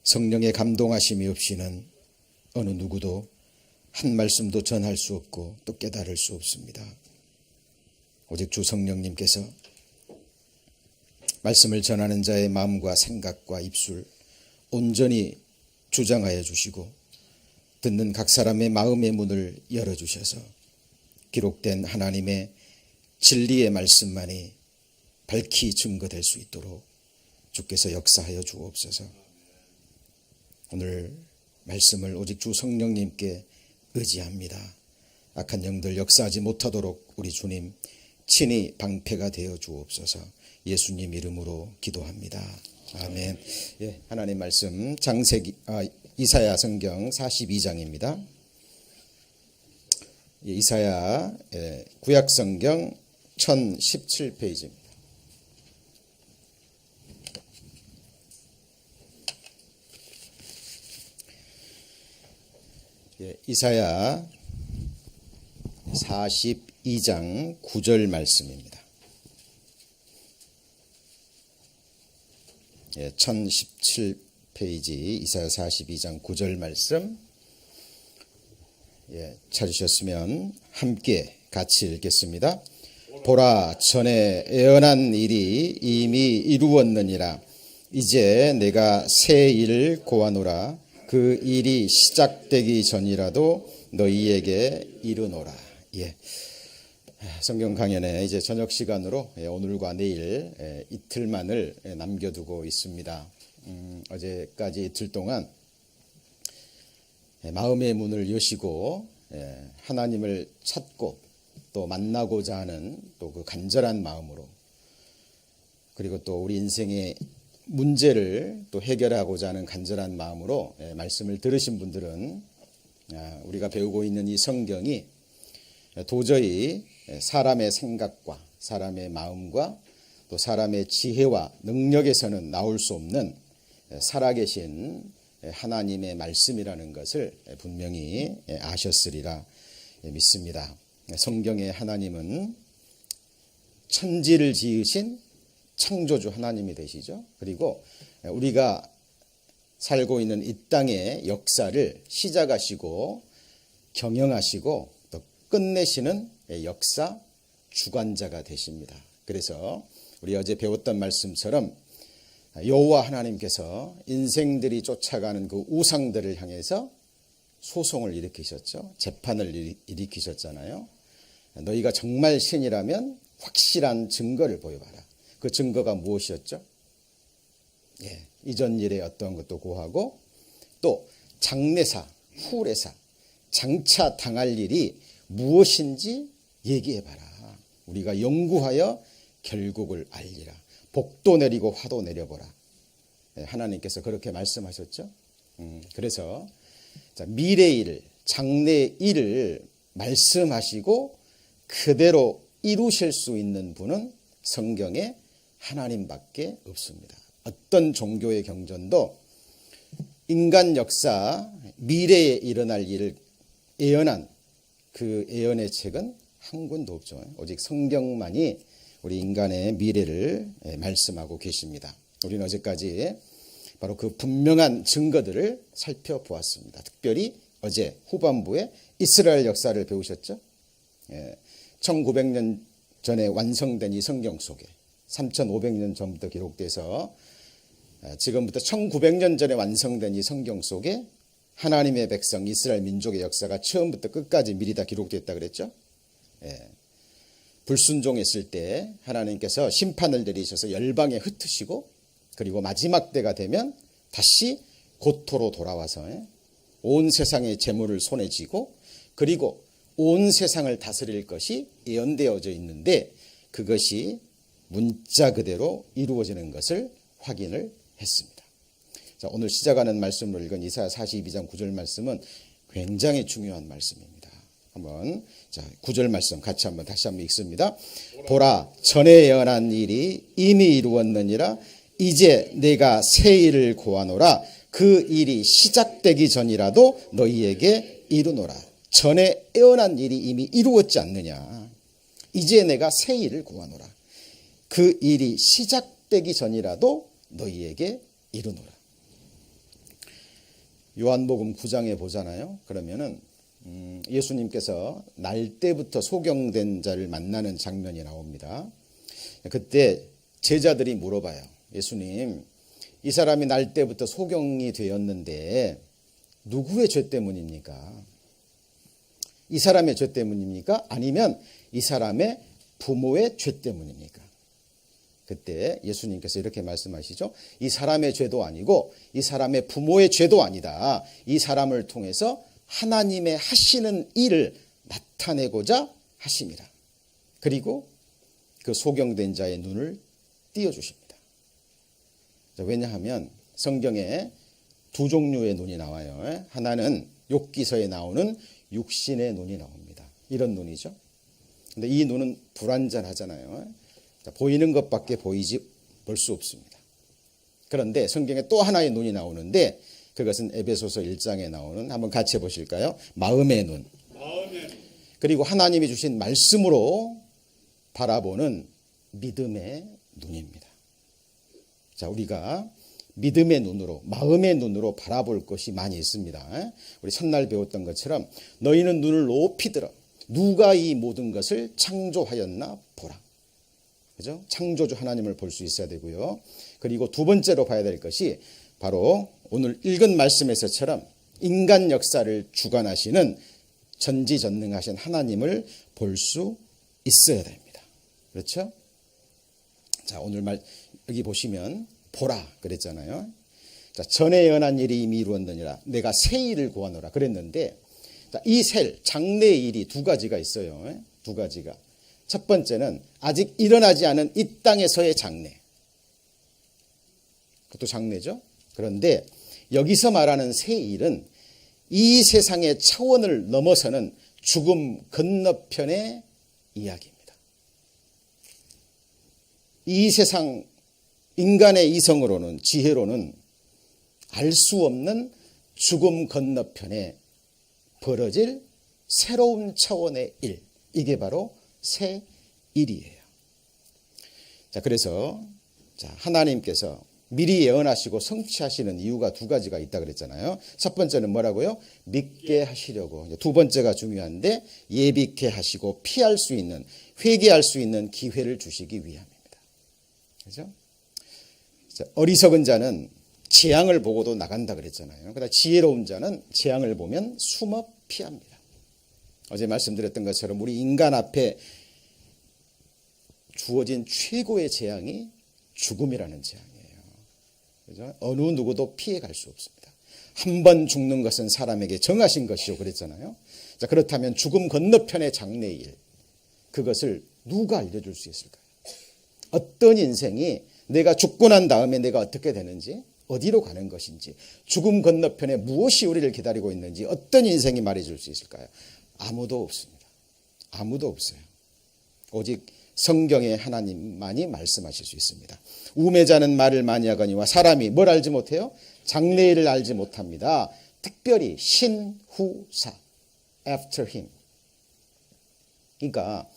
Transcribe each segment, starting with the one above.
성령의 감동하심이 없이는 어느 누구도 한 말씀도 전할 수 없고 또 깨달을 수 없습니다. 오직 주 성령님께서 말씀을 전하는 자의 마음과 생각과 입술 온전히 주장하여 주시고 듣는 각 사람의 마음의 문을 열어주셔서 기록된 하나님의 진리의 말씀만이 밝히 증거될 수 있도록 주께서 역사하여 주옵소서. 오늘 말씀을 오직 주 성령님께 의지합니다. 악한 영들 역사하지 못하도록 우리 주님 친히 방패가 되어 주옵소서. 예수님 이름으로 기도합니다. 아멘. 예, 하나님 말씀 이사야 성경 42장입니다. 이사야 구약 성경 1017페이지입니다. 이사야 42장 9절 말씀입니다. 1017페이지 이사야 42장 9절 말씀 찾으셨으면 함께 같이 읽겠습니다. 보라, 전에 예언한 일이 이미 이루었느니라. 이제 내가 새 일을 고하노라. 그 일이 시작되기 전이라도 너희에게 이르노라. 성경 강연에 이제 저녁 시간으로 오늘과 내일 이틀만을 남겨두고 있습니다. 어제까지 이틀 동안 마음의 문을 여시고 하나님을 찾고 또 만나고자 하는 또 그 간절한 마음으로, 그리고 또 우리 인생의 문제를 또 해결하고자 하는 간절한 마음으로 말씀을 들으신 분들은 우리가 배우고 있는 이 성경이 도저히 사람의 생각과 사람의 마음과 또 사람의 지혜와 능력에서는 나올 수 없는 살아계신 하나님의 말씀이라는 것을 분명히 아셨으리라 믿습니다. 성경의 하나님은 천지를 지으신 창조주 하나님이 되시죠. 그리고 우리가 살고 있는 이 땅의 역사를 시작하시고 경영하시고 또 끝내시는 역사 주관자가 되십니다. 그래서 우리 어제 배웠던 말씀처럼 여호와 하나님께서 인생들이 쫓아가는 그 우상들을 향해서 소송을 일으키셨죠. 재판을 일으키셨잖아요. 너희가 정말 신이라면 확실한 증거를 보여봐라. 그 증거가 무엇이었죠? 이전 일에 어떤 것도 고하고 또 장래사, 후래사, 장차 당할 일이 무엇인지 얘기해봐라. 우리가 연구하여 결국을 알리라. 복도 내리고 화도 내려보라. 하나님께서 그렇게 말씀하셨죠. 그래서 미래의 일을, 장래의 일을 말씀하시고 그대로 이루실 수 있는 분은 성경에 하나님밖에 없습니다. 어떤 종교의 경전도 인간 역사, 미래에 일어날 일을 예언한 그 예언의 책은 한 권도 없죠. 오직 성경만이 우리 인간의 미래를 말씀하고 계십니다. 우리는 어제까지 바로 그 분명한 증거들을 살펴보았습니다. 특별히 어제 후반부에 이스라엘 역사를 배우셨죠. 1900년 전에 완성된 이 성경 속에 3500년 전부터 기록돼서 지금부터 1900년 전에 완성된 이 성경 속에 하나님의 백성 이스라엘 민족의 역사가 처음부터 끝까지 미리 다 기록됐다 그랬죠. 불순종했을 때 하나님께서 심판을 내리셔서 열방에 흩으시고, 그리고 마지막 때가 되면 다시 고토로 돌아와서 온 세상의 재물을 손에 쥐고, 그리고 온 세상을 다스릴 것이 예언되어져 있는데 그것이 문자 그대로 이루어지는 것을 확인을 했습니다. 자, 오늘 시작하는 말씀으로 읽은 이사야 42장 9절 말씀은 굉장히 중요한 말씀입니다. 한번 9절 말씀 같이 다시 한번 읽습니다. 보라, 전에 예언한 일이 이미 이루었느니라. 이제 내가 새 일을 고하노라. 그 일이 시작되기 전이라도 너희에게 이루노라. 전에 예언한 일이 이미 이루었지 않느냐. 이제 내가 새 일을 고하노라. 그 일이 시작되기 전이라도 너희에게 이루노라. 요한복음 9장에 보잖아요. 그러면은 예수님께서 날 때부터 소경된 자를 만나는 장면이 나옵니다. 그때 제자들이 물어봐요. 예수님, 이 사람이 날 때부터 소경이 되었는데 누구의 죄 때문입니까? 이 사람의 죄 때문입니까? 아니면 이 사람의 부모의 죄 때문입니까? 그때 예수님께서 이렇게 말씀하시죠. 이 사람의 죄도 아니고 이 사람의 부모의 죄도 아니다. 이 사람을 통해서 하나님의 하시는 일을 나타내고자 하심이라. 그리고 그 소경된 자의 눈을 띄워주십니다. 왜냐하면 성경에 두 종류의 눈이 나와요. 하나는 욥기서에 나오는 육신의 눈이 나옵니다. 이런 눈이죠. 근데 이 눈은 불완전하잖아요. 보이는 것밖에 볼 수 없습니다. 그런데 성경에 또 하나의 눈이 나오는데 그것은 에베소서 1장에 나오는, 한번 같이 보실까요? 마음의 눈. 그리고 하나님이 주신 말씀으로 바라보는 믿음의 눈입니다. 자, 우리가 믿음의 눈으로, 마음의 눈으로 바라볼 것이 많이 있습니다. 우리 첫날 배웠던 것처럼 너희는 눈을 높이 들어 누가 이 모든 것을 창조하였나 보라. 그죠? 창조주 하나님을 볼 수 있어야 되고요. 그리고 두 번째로 봐야 될 것이 바로 오늘 읽은 말씀에서처럼 인간 역사를 주관하시는 전지전능하신 하나님을 볼 수 있어야 됩니다. 그렇죠? 자, 오늘 여기 보시면 보라 그랬잖아요. 자, 전에 연한 일이 이미 이루었느니라 내가 새 일을 구하노라 그랬는데, 자, 이 새 장래의 일이 두 가지가 있어요. 두 가지가. 첫 번째는 아직 일어나지 않은 이 땅에서의 장래. 그것도 장래죠. 그런데 여기서 말하는 새 일은 이 세상의 차원을 넘어서는 죽음 건너편의 이야기입니다. 이 세상 인간의 이성으로는, 지혜로는 알 수 없는 죽음 건너편에 벌어질 새로운 차원의 일, 이게 바로 새 일이에요. 자, 그래서 하나님께서 미리 예언하시고 성취하시는 이유가 두 가지가 있다 그랬잖아요. 첫 번째는 뭐라고요? 믿게 하시려고. 두 번째가 중요한데 예비케 하시고 피할 수 있는, 회개할 수 있는 기회를 주시기 위함입니다. 그렇죠? 어리석은 자는 재앙을 보고도 나간다 그랬잖아요. 그러나 지혜로운 자는 재앙을 보면 숨어 피합니다. 어제 말씀드렸던 것처럼 우리 인간 앞에 주어진 최고의 재앙이 죽음이라는 재앙이에요. 그죠? 어느 누구도 피해갈 수 없습니다. 한 번 죽는 것은 사람에게 정하신 것이요 그랬잖아요. 자, 그렇다면 죽음 건너편의 장래의 일, 그것을 누가 알려줄 수 있을까요? 어떤 인생이 내가 죽고 난 다음에 내가 어떻게 되는지, 어디로 가는 것인지, 죽음 건너편에 무엇이 우리를 기다리고 있는지 어떤 인생이 말해줄 수 있을까요? 아무도 없습니다. 아무도 없어요. 오직 성경의 하나님만이 말씀하실 수 있습니다. 우매자는 말을 많이 하거니와 사람이 뭘 알지 못해요? 장래일을 알지 못합니다. 특별히 신후사, after him. 그러니까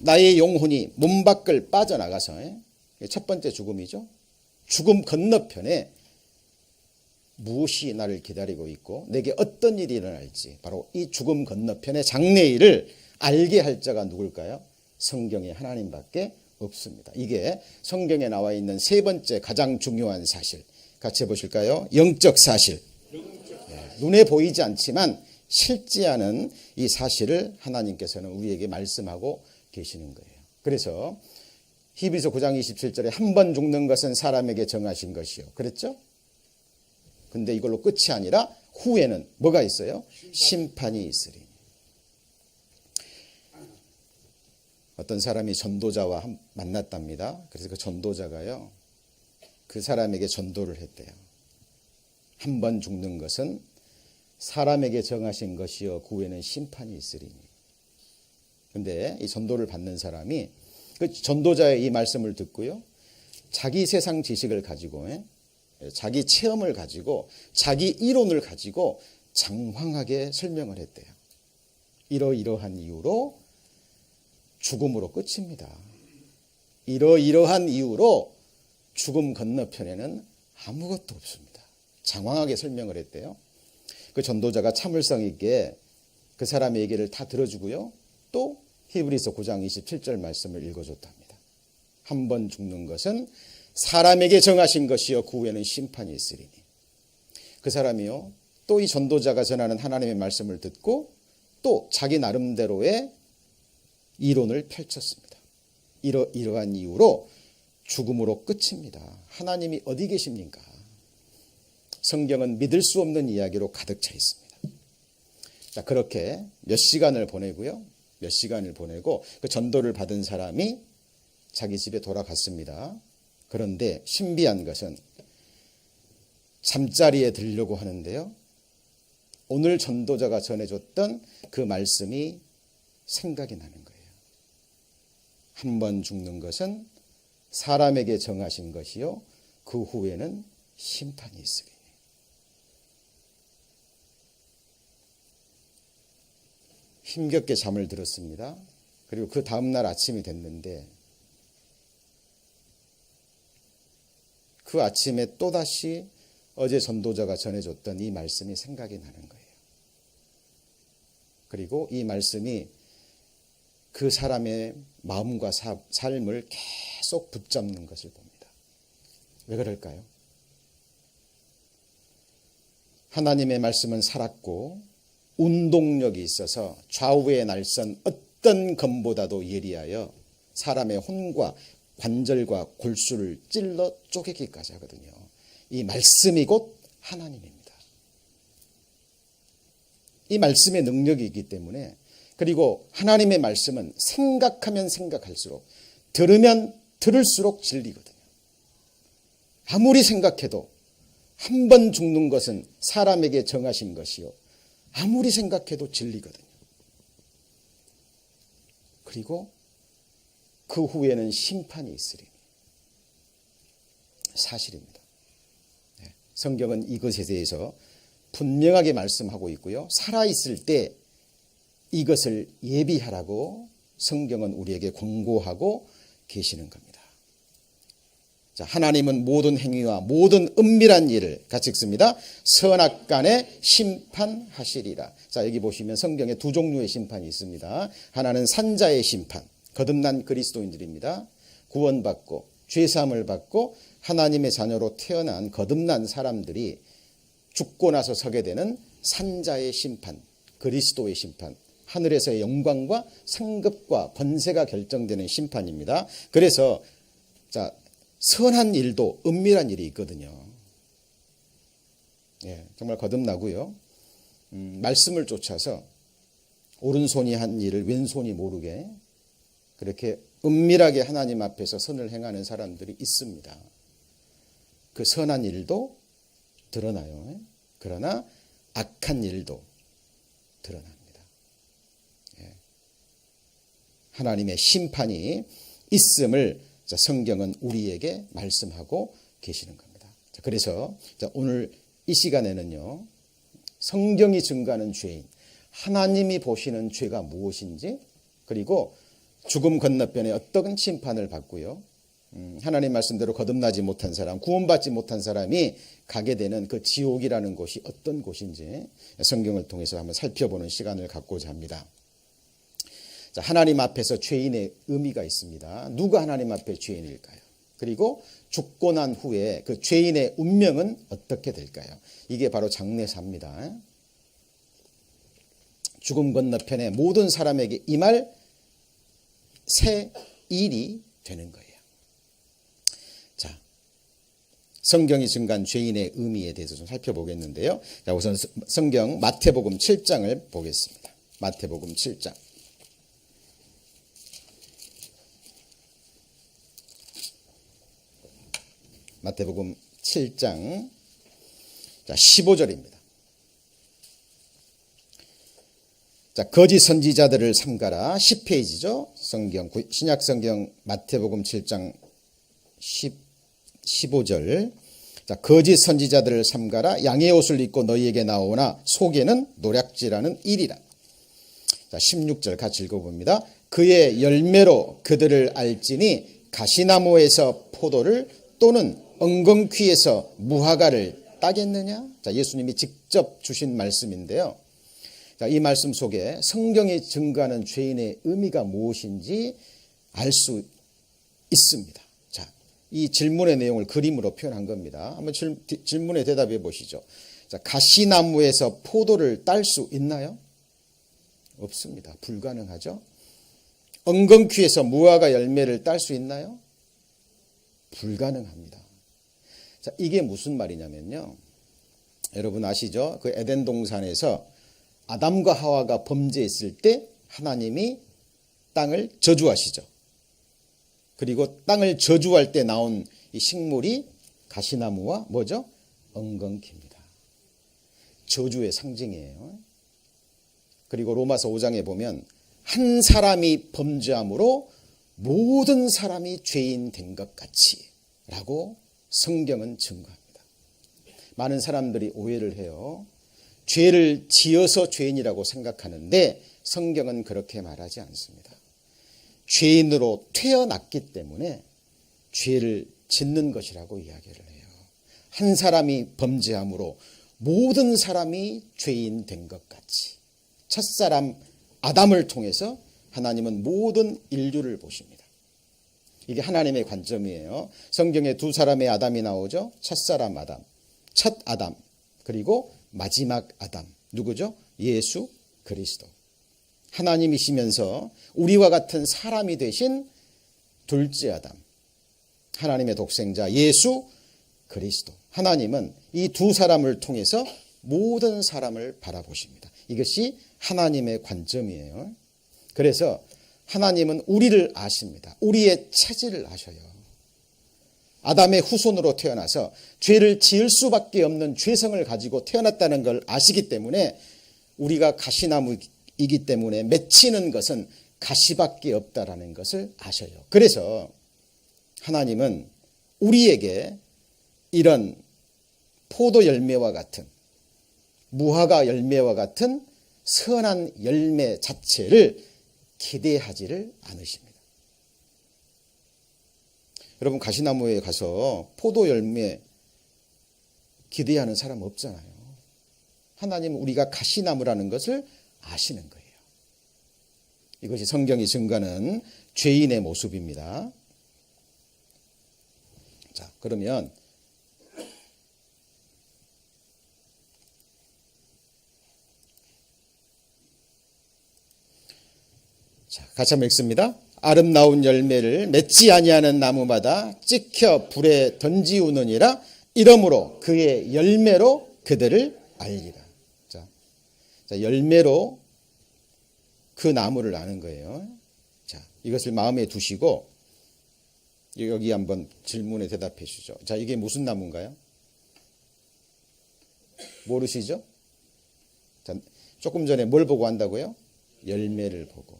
나의 영혼이 몸 밖을 빠져나가서, 첫 번째 죽음이죠. 죽음 건너편에 무엇이 나를 기다리고 있고 내게 어떤 일이 일어날지, 바로 이 죽음 건너편의 장래일을 알게 할 자가 누굴까요? 성경의 하나님밖에 없습니다. 이게 성경에 나와 있는 세 번째 가장 중요한 사실. 같이 해보실까요? 영적 사실. 눈에 보이지 않지만 실제하는 이 사실을 하나님께서는 우리에게 말씀하고 계시는 거예요. 그래서 히브리서 9장 27절에 한 번 죽는 것은 사람에게 정하신 것이요 그랬죠? 근데 이걸로 끝이 아니라 후에는 뭐가 있어요? 심판이 있으리. 어떤 사람이 전도자와 만났답니다. 그래서 그 전도자가요, 그 사람에게 전도를 했대요. 한 번 죽는 것은 사람에게 정하신 것이요 그 후에는 심판이 있으리니. 근데 이 전도를 받는 사람이 그 전도자의 이 말씀을 듣고요, 자기 세상 지식을 가지고, 자기 체험을 가지고, 자기 이론을 가지고 장황하게 설명을 했대요. 이러이러한 이유로 죽음으로 끝입니다. 이러이러한 이유로 죽음 건너편에는 아무것도 없습니다. 장황하게 설명을 했대요. 그 전도자가 참을성 있게 그 사람의 얘기를 다 들어주고요. 또 히브리서 9장 27절 말씀을 읽어줬답니다. 한 번 죽는 것은 사람에게 정하신 것이요 그 후에는 심판이 있으리니. 그 사람이요 또 이 전도자가 전하는 하나님의 말씀을 듣고 또 자기 나름대로의 이론을 펼쳤습니다. 이러한 이유로 죽음으로 끝입니다. 하나님이 어디 계십니까? 성경은 믿을 수 없는 이야기로 가득 차 있습니다. 자, 그렇게 몇 시간을 보내고요. 몇 시간을 보내고 그 전도를 받은 사람이 자기 집에 돌아갔습니다. 그런데 신비한 것은 잠자리에 들려고 하는데요. 오늘 전도자가 전해줬던 그 말씀이 생각이 나는 거예요. 한 번 죽는 것은 사람에게 정하신 것이요 그 후에는 심판이 있으리니. 힘겹게 잠을 들었습니다. 그리고 그 다음날 아침이 됐는데 그 아침에 또다시 어제 전도자가 전해줬던 이 말씀이 생각이 나는 거예요. 그리고 이 말씀이 그 사람의 마음과 삶을 계속 붙잡는 것을 봅니다. 왜 그럴까요? 하나님의 말씀은 살았고 운동력이 있어서 좌우의 날선 어떤 검보다도 예리하여 사람의 혼과 관절과 골수를 찔러 쪼개기까지 하거든요. 이 말씀이 곧 하나님입니다. 이 말씀의 능력이 있기 때문에, 그리고 하나님의 말씀은 생각하면 생각할수록, 들으면 들을수록 진리거든요. 아무리 생각해도 한 번 죽는 것은 사람에게 정하신 것이요 아무리 생각해도 진리거든요. 그리고 그 후에는 심판이 있으리니. 사실입니다. 성경은 이것에 대해서 분명하게 말씀하고 있고요. 살아있을 때 이것을 예비하라고 성경은 우리에게 권고하고 계시는 겁니다. 자, 하나님은 모든 행위와 모든 은밀한 일을 같이 읽습니다. 선악간에 심판하시리라. 자, 여기 보시면 성경에 두 종류의 심판이 있습니다. 하나는 산자의 심판, 거듭난 그리스도인들입니다. 구원받고 죄사함을 받고 하나님의 자녀로 태어난 거듭난 사람들이 죽고 나서 서게 되는 산자의 심판, 그리스도의 심판, 하늘에서의 영광과 상급과 번세가 결정되는 심판입니다. 그래서 자, 선한 일도 은밀한 일이 있거든요. 정말 거듭나고요. 말씀을 쫓아서 오른손이 한 일을 왼손이 모르게 그렇게 은밀하게 하나님 앞에서 선을 행하는 사람들이 있습니다. 그 선한 일도 드러나요. 그러나 악한 일도 드러납니다. 하나님의 심판이 있음을 성경은 우리에게 말씀하고 계시는 겁니다. 그래서 오늘 이 시간에는요, 성경이 증거하는 죄인, 하나님이 보시는 죄가 무엇인지, 그리고 죽음 건너편에 어떤 심판을 받고요, 하나님 말씀대로 거듭나지 못한 사람, 구원받지 못한 사람이 가게 되는 그 지옥이라는 곳이 어떤 곳인지 성경을 통해서 한번 살펴보는 시간을 갖고자 합니다. 자, 하나님 앞에서 죄인의 의미가 있습니다. 누가 하나님 앞에 죄인일까요? 그리고 죽고 난 후에 그 죄인의 운명은 어떻게 될까요? 이게 바로 장례사입니다. 죽음 건너편에 모든 사람에게 임할 새 일이 되는 거예요. 자, 성경이 증거한 죄인의 의미에 대해서 좀 살펴보겠는데요. 자, 우선 성경 마태복음 7장을 보겠습니다. 마태복음 7장. 마태복음 7장 15절입니다. 자, 거짓 선지자들을 삼가라. 10페이지죠. 성경 신약 성경 마태복음 7장 15절. 자, 거짓 선지자들을 삼가라. 양의 옷을 입고 너희에게 나오나 속에는 노략질하는 일이라. 자, 16절 같이 읽어봅니다. 그의 열매로 그들을 알지니 가시나무에서 포도를 또는 엉겅퀴에서 무화과를 따겠느냐? 자, 예수님이 직접 주신 말씀인데요. 자, 이 말씀 속에 성경이 증거하는 죄인의 의미가 무엇인지 알 수 있습니다. 자, 이 질문의 내용을 그림으로 표현한 겁니다. 한번 질문에 대답해 보시죠. 자, 가시나무에서 포도를 딸 수 있나요? 없습니다. 불가능하죠. 엉겅퀴에서 무화과 열매를 딸 수 있나요? 불가능합니다. 자, 이게 무슨 말이냐면요. 여러분 아시죠? 그 에덴 동산에서 아담과 하와가 범죄했을 때 하나님이 땅을 저주하시죠. 그리고 땅을 저주할 때 나온 이 식물이 가시나무와 뭐죠? 엉겅퀴입니다. 저주의 상징이에요. 그리고 로마서 5장에 보면 한 사람이 범죄함으로 모든 사람이 죄인 된 것 같이 라고 성경은 증거합니다. 많은 사람들이 오해를 해요. 죄를 지어서 죄인이라고 생각하는데 성경은 그렇게 말하지 않습니다. 죄인으로 태어났기 때문에 죄를 짓는 것이라고 이야기를 해요. 한 사람이 범죄함으로 모든 사람이 죄인 된 것 같이 첫사람 아담을 통해서 하나님은 모든 인류를 보십니다. 이게 하나님의 관점이에요. 성경에 두 사람의 아담이 나오죠. 첫사람 아담, 첫 아담, 그리고 마지막 아담. 누구죠? 예수 그리스도. 하나님이시면서 우리와 같은 사람이 되신 둘째 아담, 하나님의 독생자 예수 그리스도. 하나님은 이 두 사람을 통해서 모든 사람을 바라보십니다. 이것이 하나님의 관점이에요. 그래서 하나님은 우리를 아십니다. 우리의 체질을 아셔요. 아담의 후손으로 태어나서 죄를 지을 수밖에 없는 죄성을 가지고 태어났다는 걸 아시기 때문에 우리가 가시나무이기 때문에 맺히는 것은 가시밖에 없다라는 것을 아셔요. 그래서 하나님은 우리에게 이런 포도 열매와 같은 무화과 열매와 같은 선한 열매 자체를 기대하지를 않으십니다. 여러분 가시나무에 가서 포도 열매 기대하는 사람 없잖아요. 하나님은 우리가 가시나무라는 것을 아시는 거예요. 이것이 성경이 증거하는 죄인의 모습입니다. 자, 그러면 같이 한번 읽습니다. 아름다운 열매를 맺지 아니하는 나무마다 찍혀 불에 던지우느니라. 이러므로 그의 열매로 그들을 알리라. 자, 열매로 그 나무를 아는 거예요. 자, 이것을 마음에 두시고 여기 한번 질문에 대답해 주시죠. 자, 이게 무슨 나무인가요? 모르시죠? 자, 조금 전에 뭘 보고 한다고요? 열매를 보고.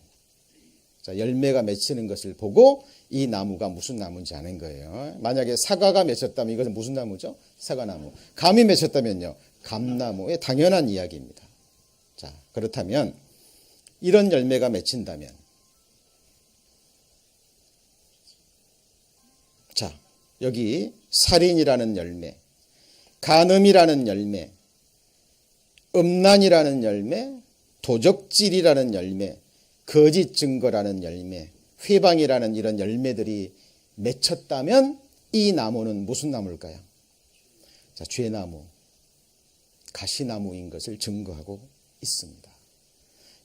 자, 열매가 맺히는 것을 보고 이 나무가 무슨 나무인지 아는 거예요. 만약에 사과가 맺혔다면 이것은 무슨 나무죠? 사과나무. 감이 맺혔다면요? 감나무의 당연한 이야기입니다. 자, 그렇다면 이런 열매가 맺힌다면 자, 여기 살인이라는 열매, 간음이라는 열매, 음란이라는 열매, 도적질이라는 열매, 거짓 증거라는 열매, 회방이라는 이런 열매들이 맺혔다면 이 나무는 무슨 나무일까요? 자, 죄나무, 가시나무인 것을 증거하고 있습니다.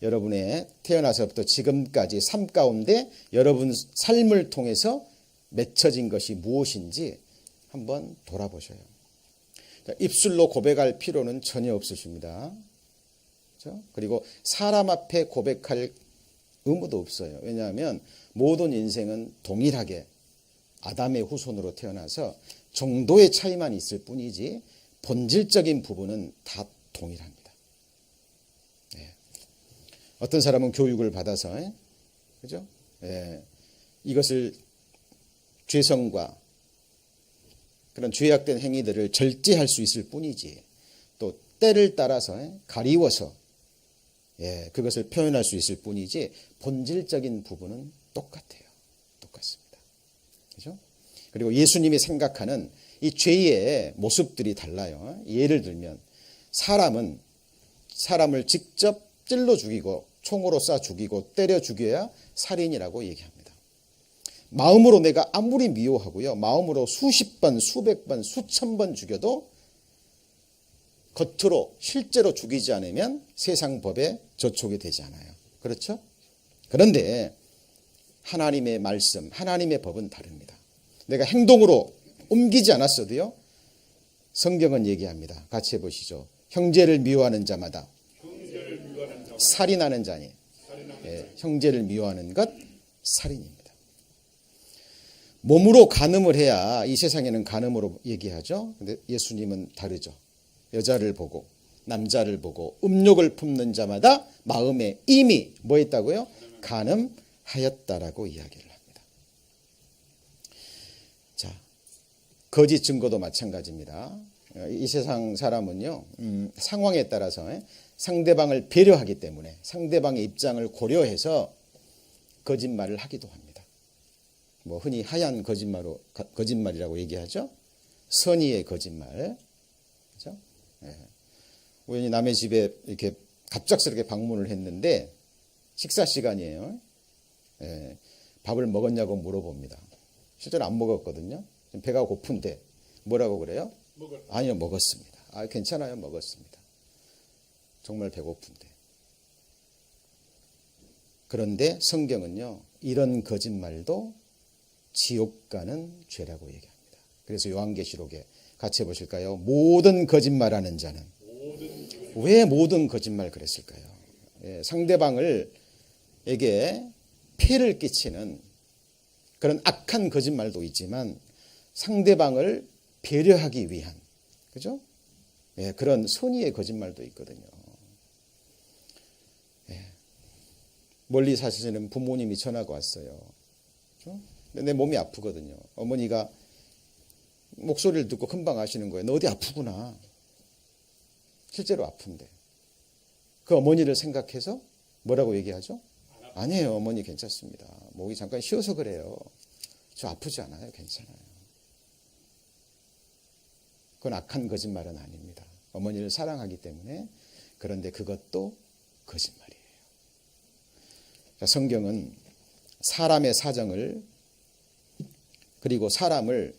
여러분의 태어나서부터 지금까지 삶 가운데 여러분 삶을 통해서 맺혀진 것이 무엇인지 한번 돌아보셔요. 자, 입술로 고백할 필요는 전혀 없으십니다. 그렇죠? 그리고 사람 앞에 고백할 의무도 없어요. 왜냐하면 모든 인생은 동일하게 아담의 후손으로 태어나서 정도의 차이만 있을 뿐이지 본질적인 부분은 다 동일합니다. 예. 어떤 사람은 교육을 받아서 그죠? 예. 이것을 죄성과 그런 죄악된 행위들을 절제할 수 있을 뿐이지 또 때를 따라서 가리워서 그것을 표현할 수 있을 뿐이지 본질적인 부분은 똑같아요. 똑같습니다. 그죠? 그리고 예수님이 생각하는 이 죄의 모습들이 달라요. 예를 들면 사람을 직접 찔러 죽이고 총으로 쏴 죽이고 때려 죽여야 살인이라고 얘기합니다. 마음으로 내가 아무리 미워하고요, 마음으로 수십 번, 수백 번, 수천 번 죽여도 겉으로 실제로 죽이지 않으면 세상 법에 저촉이 되지 않아요. 그렇죠? 그런데 하나님의 말씀, 하나님의 법은 다릅니다. 내가 행동으로 옮기지 않았어도요, 성경은 얘기합니다. 같이 해보시죠. 형제를 미워하는 자마다 살인하는 자니. 형제를 미워하는 것 살인입니다. 몸으로 간음을 해야 이 세상에는 간음으로 얘기하죠. 근데 예수님은 다르죠. 여자를 보고 남자를 보고 음욕을 품는 자마다 마음에 이미 뭐 했다고요? 간음하였다라고 이야기를 합니다. 자, 거짓 증거도 마찬가지입니다. 이 세상 사람은요, 상황에 따라서 상대방을 배려하기 때문에 상대방의 입장을 고려해서 거짓말을 하기도 합니다. 뭐 흔히 하얀 거짓말이라고 얘기하죠. 선의의 거짓말. 그렇죠? 우연히 남의 집에 이렇게 갑작스럽게 방문을 했는데 식사 시간이에요. 밥을 먹었냐고 물어봅니다. 실제로 안 먹었거든요. 배가 고픈데 뭐라고 그래요? 아니요, 먹었습니다. 아, 괜찮아요, 먹었습니다. 정말 배고픈데. 그런데 성경은요, 이런 거짓말도 지옥 가는 죄라고 얘기합니다. 그래서 요한계시록에 같이 해보실까요? 모든 거짓말하는 자는. 왜 모든 거짓말 그랬을까요? 상대방에게 폐를 끼치는 그런 악한 거짓말도 있지만 상대방을 배려하기 위한, 그죠? 그런 선의의 거짓말도 있거든요. 멀리 사시는 부모님이 전화가 왔어요. 그렇죠? 내 몸이 아프거든요. 어머니가 목소리를 듣고 금방 아시는 거예요. 너 어디 아프구나. 실제로 아픈데. 그 어머니를 생각해서 뭐라고 얘기하죠? 아니에요, 어머니 괜찮습니다. 목이 잠깐 쉬어서 그래요. 저 아프지 않아요. 괜찮아요. 그건 악한 거짓말은 아닙니다. 어머니를 사랑하기 때문에. 그런데 그것도 거짓말이에요. 성경은 사람의 사정을 그리고 사람을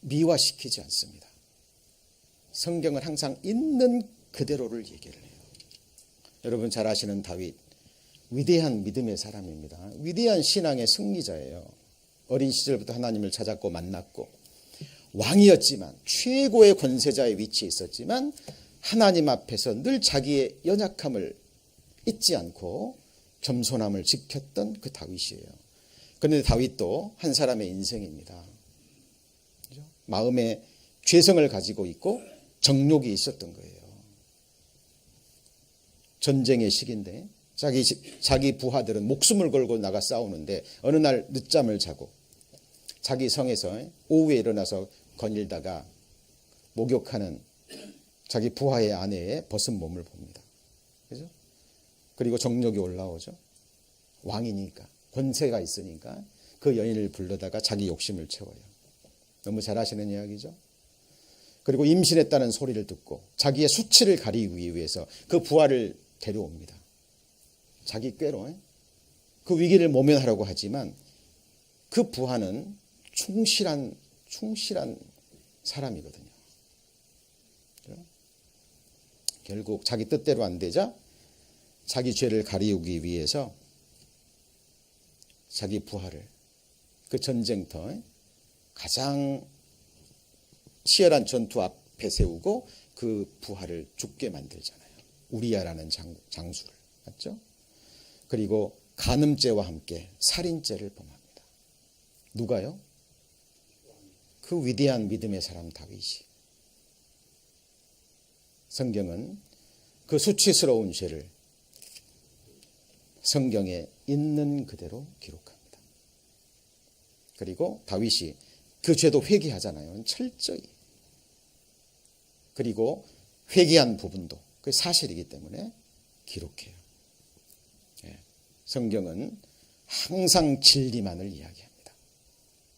미화시키지 않습니다. 성경은 항상 있는 그대로를 얘기를 해요. 여러분 잘 아시는 다윗, 위대한 믿음의 사람입니다. 위대한 신앙의 승리자예요. 어린 시절부터 하나님을 찾았고 만났고 왕이었지만 최고의 권세자의 위치에 있었지만 하나님 앞에서 늘 자기의 연약함을 잊지 않고 겸손함을 지켰던 그 다윗이에요. 그런데 다윗도 한 사람의 인생입니다. 마음에 죄성을 가지고 있고 정욕이 있었던 거예요. 전쟁의 시기인데 자기 부하들은 목숨을 걸고 나가 싸우는데 어느 날 늦잠을 자고 자기 성에서 오후에 일어나서 거닐다가 목욕하는 자기 부하의 아내의 벗은 몸을 봅니다. 그죠? 그리고 정욕이 올라오죠. 왕이니까 권세가 있으니까 그 여인을 불러다가 자기 욕심을 채워요. 너무 잘 아시는 이야기죠. 그리고 임신했다는 소리를 듣고 자기의 수치를 가리기 위해서 그 부하를 데려옵니다. 자기 꾀로 그 위기를 모면하려고 하지만 그 부하는 충실한 사람이거든요. 결국 자기 뜻대로 안 되자 자기 죄를 가리우기 위해서 자기 부하를 그 전쟁터에 가장 치열한 전투 앞에 세우고 그 부하를 죽게 만들잖아요. 우리야라는 장수를. 맞죠? 그리고 간음죄와 함께 살인죄를 범합니다. 누가요? 그 위대한 믿음의 사람 다윗이. 성경은 그 수치스러운 죄를 성경에 있는 그대로 기록합니다. 그리고 다윗이 그 죄도 회개하잖아요. 철저히. 그리고 회개한 부분도 그 사실이기 때문에 기록해요. 성경은 항상 진리만을 이야기합니다.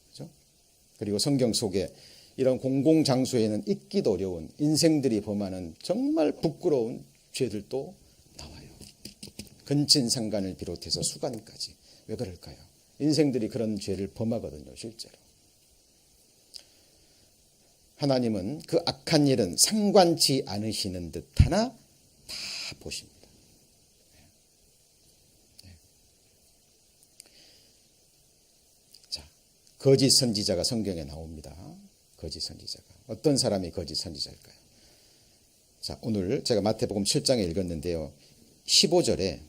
그렇죠? 그리고 성경 속에 이런 공공장소에는 있기도 어려운 인생들이 범하는 정말 부끄러운 죄들도 나와요. 근친상간을 비롯해서 수간까지. 왜 그럴까요? 인생들이 그런 죄를 범하거든요, 실제로. 하나님은 그 악한 일은 상관치 않으시는 듯하나 다 보십니다. 자, 거짓 선지자가 성경에 나옵니다. 거짓 선지자가. 어떤 사람이 거짓 선지자일까요? 자, 오늘 제가 마태복음 7장에 읽었는데요. 15절에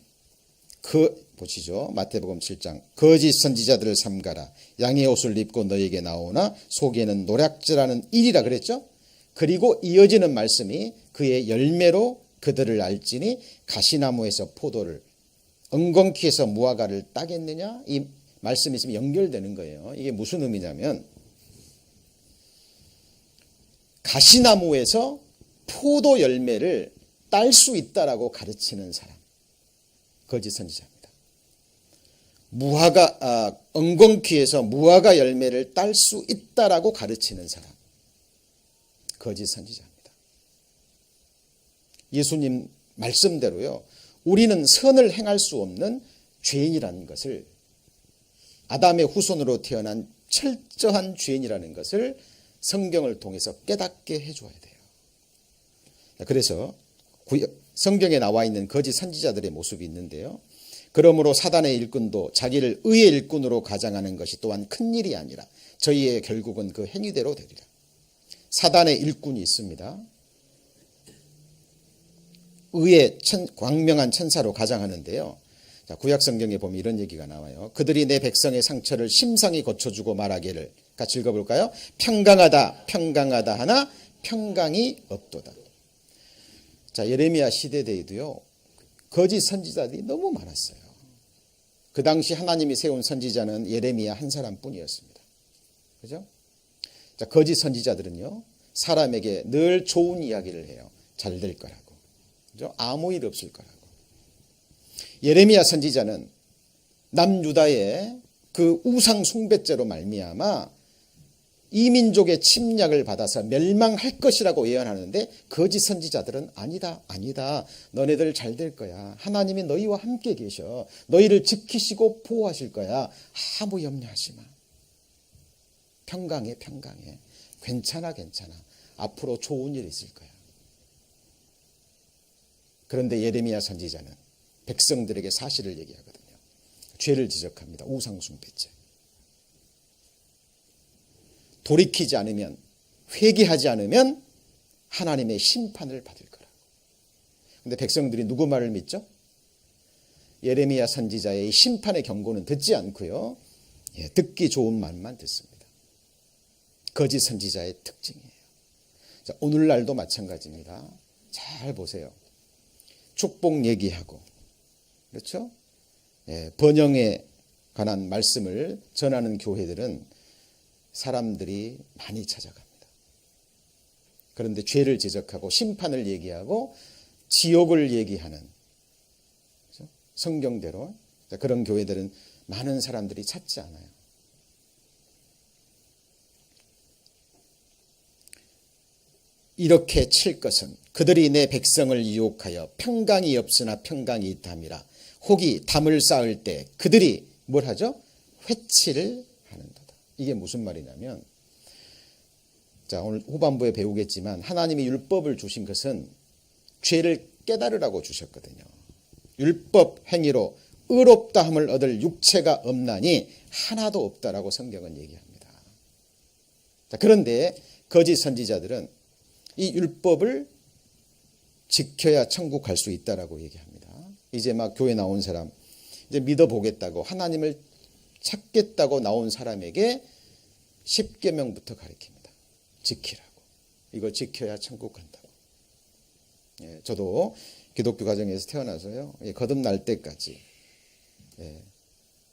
보시죠. 마태복음 7장. 거짓 선지자들을 삼가라. 양의 옷을 입고 너에게 나오나 속에는 노략질하는 일이라 그랬죠. 그리고 이어지는 말씀이 그의 열매로 그들을 알지니 가시나무에서 포도를 엉겅퀴에서 무화과를 따겠느냐. 이 말씀이 있으면 연결되는 거예요. 이게 무슨 의미냐면 가시나무에서 포도 열매를 딸 수 있다라고 가르치는 사람. 거짓 선지자입니다. 엉겅퀴에서 무화과 열매를 딸 수 있다라고 가르치는 사람. 거짓 선지자입니다. 예수님 말씀대로요. 우리는 선을 행할 수 없는 죄인이라는 것을, 아담의 후손으로 태어난 철저한 죄인이라는 것을 성경을 통해서 깨닫게 해줘야 돼요. 그래서 성경에 나와 있는 거짓 선지자들의 모습이 있는데요. 그러므로 사단의 일꾼도 자기를 의의 일꾼으로 가장하는 것이 또한 큰일이 아니라 저희의 결국은 그 행위대로 되리라. 사단의 일꾼이 있습니다. 의의 광명한 천사로 가장하는데요. 자, 구약 성경에 보면 이런 얘기가 나와요. 그들이 내 백성의 상처를 심상히 고쳐주고 말하기를. 같이 읽어볼까요? 평강하다 평강하다 하나 평강이 없도다. 자, 예레미야 시대에도요. 거짓 선지자들이 너무 많았어요. 그 당시 하나님이 세운 선지자는 예레미야 한 사람뿐이었습니다. 그죠? 자, 거짓 선지자들은요. 사람에게 늘 좋은 이야기를 해요. 잘 될 거라고. 그죠? 아무 일 없을 거라고. 예레미야 선지자는 남유다의 그 우상 숭배죄로 말미암아 이민족의 침략을 받아서 멸망할 것이라고 예언하는데 거짓 선지자들은 아니다 아니다 너네들 잘 될 거야. 하나님이 너희와 함께 계셔. 너희를 지키시고 보호하실 거야. 아무 염려하지 마. 평강해 평강해. 괜찮아 괜찮아. 앞으로 좋은 일 있을 거야. 그런데 예레미야 선지자는 백성들에게 사실을 얘기하거든요. 죄를 지적합니다. 우상 숭배죄. 돌이키지 않으면, 회개하지 않으면 하나님의 심판을 받을 거라고. 그런데 백성들이 누구 말을 믿죠? 예레미야 선지자의 심판의 경고는 듣지 않고요. 듣기 좋은 말만 듣습니다. 거짓 선지자의 특징이에요. 자, 오늘날도 마찬가지입니다. 잘 보세요. 축복 얘기하고, 그렇죠? 번영에 관한 말씀을 전하는 교회들은 사람들이 많이 찾아갑니다. 그런데 죄를 지적하고 심판을 얘기하고 지옥을 얘기하는, 그렇죠? 성경대로 그런 교회들은 많은 사람들이 찾지 않아요. 이렇게 칠 것은 그들이 내 백성을 유혹하여 평강이 없으나 평강이 있다미라. 혹이 담을 쌓을 때 그들이 뭘 하죠? 회치를 하는도다. 이게 무슨 말이냐면, 자, 오늘 후반부에 배우겠지만 하나님이 율법을 주신 것은 죄를 깨달으라고 주셨거든요. 율법 행위로 의롭다함을 얻을 육체가 없나니 하나도 없다라고 성경은 얘기합니다. 자, 그런데 거짓 선지자들은 이 율법을 지켜야 천국 갈 수 있다라고 얘기합니다. 이제 막 교회 나온 사람, 이제 믿어보겠다고 하나님을 찾겠다고 나온 사람에게 10계명부터 가르칩니다. 지키라고. 이거 지켜야 천국 간다고. 저도 기독교 가정에서 태어나서요. 거듭날 때까지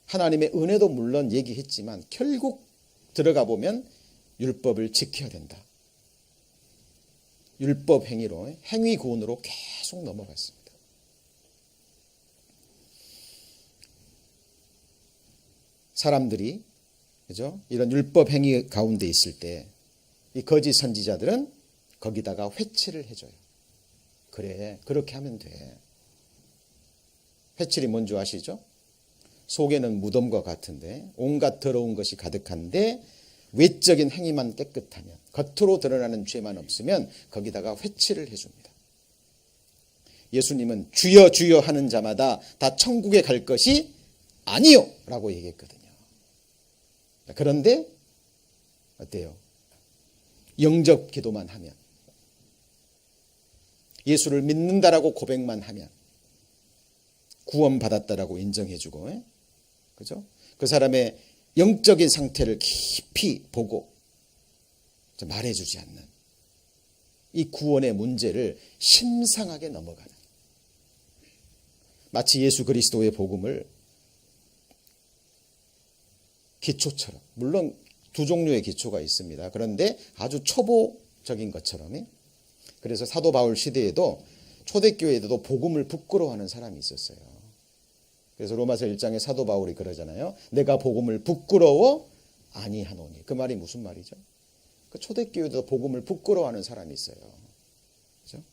하나님의 은혜도 물론 얘기했지만 결국 들어가 보면 율법을 지켜야 된다. 율법 행위로, 행위 구원으로 계속 넘어갔습니다. 사람들이, 그죠? 이런 율법 행위 가운데 있을 때 이 거짓 선지자들은 거기다가 회칠을 해줘요. 그래, 그렇게 하면 돼. 회칠이 뭔지 아시죠? 속에는 무덤과 같은데 온갖 더러운 것이 가득한데 외적인 행위만 깨끗하면, 겉으로 드러나는 죄만 없으면 거기다가 회칠을 해줍니다. 예수님은 주여 주여 하는 자마다 다 천국에 갈 것이 아니요 라고 얘기했거든요. 그런데 어때요? 영접 기도만 하면, 예수를 믿는다라고 고백만 하면 구원받았다라고 인정해주고, 그죠? 그 사람의 영적인 상태를 깊이 보고 말해주지 않는 이 구원의 문제를 심상하게 넘어가는, 마치 예수 그리스도의 복음을 기초처럼, 물론 두 종류의 기초가 있습니다. 그런데 아주 초보적인 것처럼, 그래서 사도 바울 시대에도 초대교회에도 복음을 부끄러워하는 사람이 있었어요. 그래서 로마서 1장에 사도 바울이 그러잖아요. 내가 복음을 부끄러워 아니하노니. 그 말이 무슨 말이죠? 그 초대교회도 복음을 부끄러워하는 사람이 있어요. 그렇죠?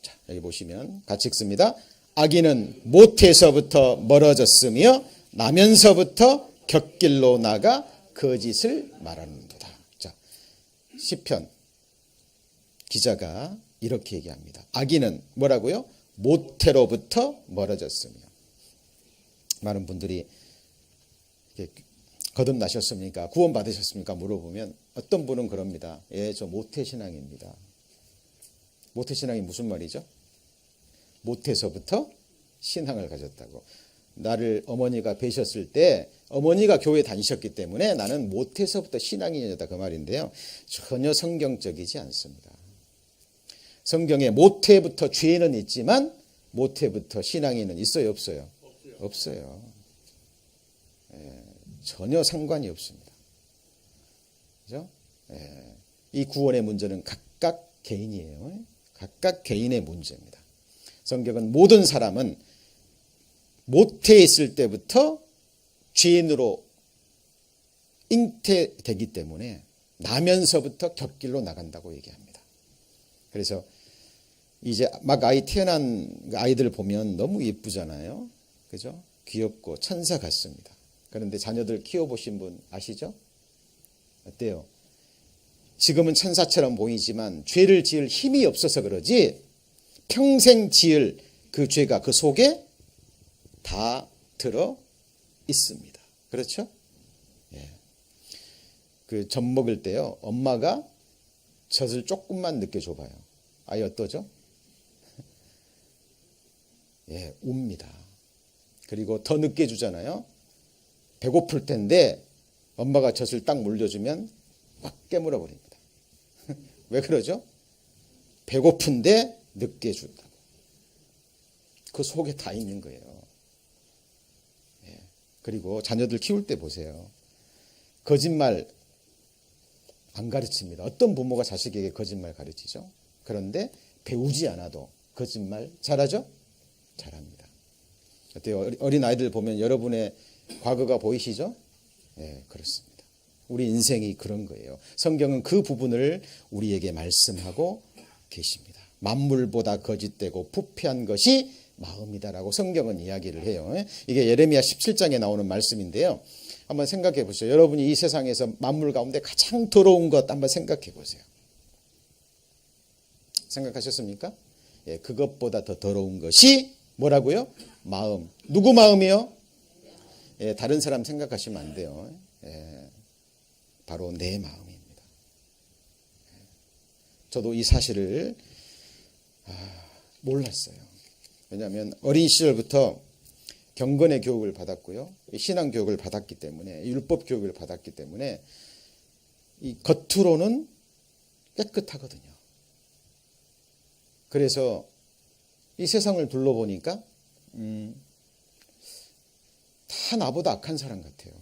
자, 여기 보시면 같이 읽습니다. 악인은 모태에서부터 멀어졌으며 나면서부터 곁길로 나가 거짓을 말하는도다. 자, 시편 기자가 이렇게 얘기합니다. 악인은 뭐라고요? 모태로부터 멀어졌으며. 많은 분들이 거듭나셨습니까? 구원받으셨습니까? 물어보면 어떤 분은 그럽니다. 예, 저 모태신앙입니다. 모태신앙이 무슨 말이죠? 모태서부터 신앙을 가졌다고. 나를 어머니가 뵈셨을 때 어머니가 교회 다니셨기 때문에 나는 모태서부터 신앙인이었다, 그 말인데요. 전혀 성경적이지 않습니다. 성경에 모태부터 죄는 있지만 모태부터 신앙인은 있어요, 없어요? 없어요. 예, 전혀 상관이 없습니다. 그죠? 예, 이 구원의 문제는 각각 개인이에요. 각각 개인의 문제입니다. 성경은 모든 사람은 모태에 있을 때부터 죄인으로 잉태되기 때문에 나면서부터 곁길로 나간다고 얘기합니다. 그래서 이제 막 아이 태어난 아이들 보면 너무 예쁘잖아요. 그죠? 귀엽고 천사 같습니다. 그런데 자녀들 키워보신 분 아시죠? 어때요? 지금은 천사처럼 보이지만 죄를 지을 힘이 없어서 그러지 평생 지을 그 죄가 그 속에 다 들어 있습니다. 그렇죠? 예. 그 젖 먹을 때요, 엄마가 젖을 조금만 늦게 줘봐요. 아이 어떠죠? 예, 웁니다. 그리고 더 늦게 주잖아요. 배고플 텐데 엄마가 젖을 딱 물려주면 확 깨물어 버립니다. 왜 그러죠? 배고픈데 늦게 준다고. 그 속에 다 있는 거예요. 예. 그리고 자녀들 키울 때 보세요. 거짓말 안 가르칩니다. 어떤 부모가 자식에게 거짓말 가르치죠? 그런데 배우지 않아도 거짓말 잘하죠? 잘합니다. 어때요? 어린 아이들 보면 여러분의 과거가 보이시죠? 네, 그렇습니다. 우리 인생이 그런 거예요. 성경은 그 부분을 우리에게 말씀하고 계십니다. 만물보다 거짓되고 부패한 것이 마음이다라고 성경은 이야기를 해요. 이게 예레미야 17장에 나오는 말씀인데요. 한번 생각해 보세요. 여러분이 이 세상에서 만물 가운데 가장 더러운 것 한번 생각해 보세요. 생각하셨습니까? 예, 그것보다 더 더러운 것이 뭐라고요? 마음. 누구 마음이요? 예, 다른 사람 생각하시면 안 돼요. 예, 바로 내 마음입니다. 저도 이 사실을 몰랐어요. 왜냐하면 어린 시절부터 경건의 교육을 받았고요. 신앙 교육을 받았기 때문에, 율법 교육을 받았기 때문에 이 겉으로는 깨끗하거든요. 그래서 이 세상을 둘러보니까 다 나보다 악한 사람 같아요.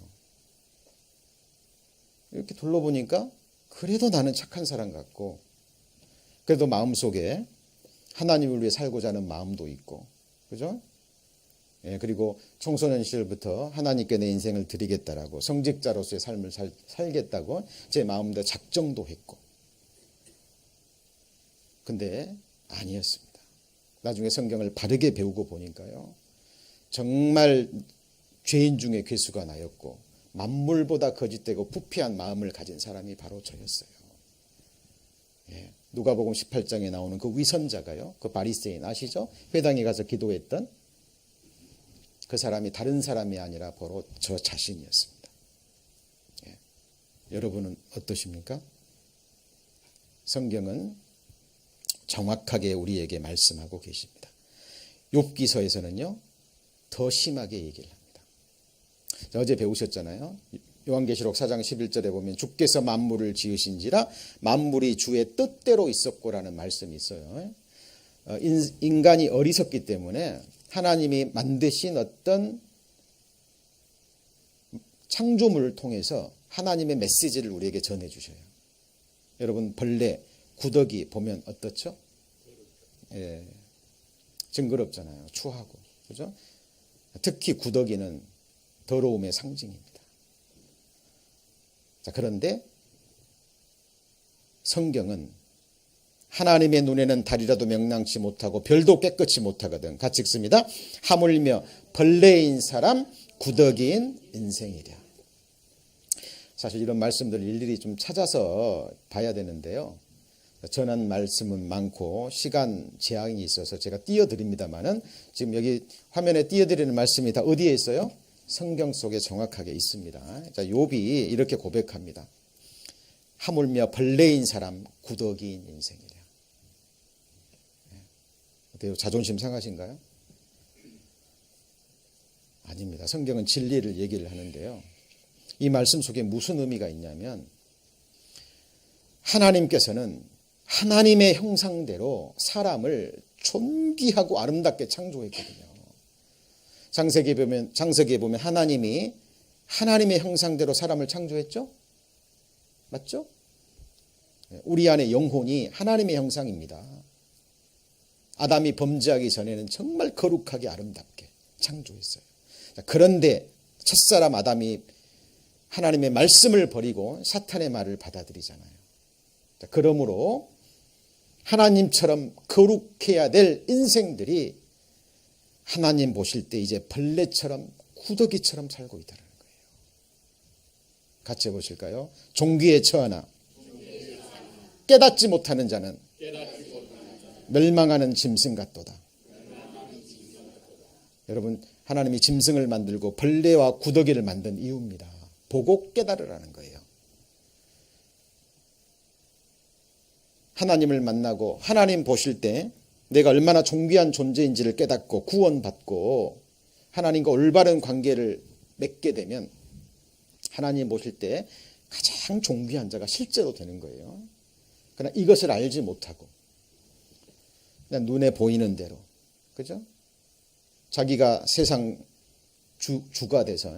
이렇게 둘러보니까 그래도 나는 착한 사람 같고, 그래도 마음속에 하나님을 위해 살고자 하는 마음도 있고, 그죠? 그리고 청소년 시절부터 하나님께 내 인생을 드리겠다라고 성직자로서의 삶을 살겠다고 제 마음대로 작정도 했고, 근데 아니었습니다. 나중에 성경을 바르게 배우고 보니까요, 정말 죄인 중에 괴수가 나였고 만물보다 거짓되고 부패한 마음을 가진 사람이 바로 저였어요. 누가복음 18장에 나오는 그 위선자가요, 그 바리새인 아시죠? 회당에 가서 기도했던 그 사람이 다른 사람이 아니라 바로 저 자신이었습니다. 여러분은 어떠십니까? 성경은 정확하게 우리에게 말씀하고 계십니다. 욥기서에서는요, 더 심하게 얘기를 합니다. 어제 배우셨잖아요. 요한계시록 4장 11절에 보면 주께서 만물을 지으신지라 만물이 주의 뜻대로 있었고라는 말씀이 있어요. 인간이 어리석기 때문에 하나님이 만드신 어떤 창조물을 통해서 하나님의 메시지를 우리에게 전해 주셔요. 여러분, 벌레, 구더기 보면 어떻죠? 징그럽잖아요. 추하고. 그죠? 특히 구더기는 더러움의 상징입니다. 자, 그런데 성경은 하나님의 눈에는 달이라도 명랑치 못하고 별도 깨끗이 못하거든. 같이 읽습니다. 하물며 벌레인 사람 구더기인 인생이랴. 사실 이런 말씀들을 일일이 좀 찾아서 봐야 되는데요, 전한 말씀은 많고 시간 제한이 있어서 제가 띄워드립니다만은 지금 여기 화면에 띄워드리는 말씀이 다 어디에 있어요? 성경 속에 정확하게 있습니다. 자, 욥이 이렇게 고백합니다. 하물며 벌레인 사람 구더기인 인생이랴. 어때요? 자존심 상하신가요? 아닙니다. 성경은 진리를 얘기를 하는데요, 이 말씀 속에 무슨 의미가 있냐면 하나님께서는 하나님의 형상대로 사람을 존귀하고 아름답게 창조했거든요. 창세기에 보면 하나님이 하나님의 형상대로 사람을 창조했죠? 맞죠? 우리 안에 영혼이 하나님의 형상입니다. 아담이 범죄하기 전에는 정말 거룩하게 아름답게 창조했어요. 그런데 첫사람 아담이 하나님의 말씀을 버리고 사탄의 말을 받아들이잖아요. 그러므로 하나님처럼 거룩해야 될 인생들이 하나님 보실 때 이제 벌레처럼 구더기처럼 살고 있다는 거예요. 같이 해보실까요? 종귀에 처하나 깨닫지 못하는 자는 멸망하는 짐승 같도다. 여러분, 하나님이 짐승을 만들고 벌레와 구더기를 만든 이유입니다. 보고 깨달으라는 거예요. 하나님을 만나고 하나님 보실 때 내가 얼마나 존귀한 존재인지를 깨닫고 구원받고 하나님과 올바른 관계를 맺게 되면 하나님 보실 때 가장 존귀한 자가 실제로 되는 거예요. 그러나 이것을 알지 못하고 그냥 눈에 보이는 대로, 그죠? 자기가 세상 주가 돼서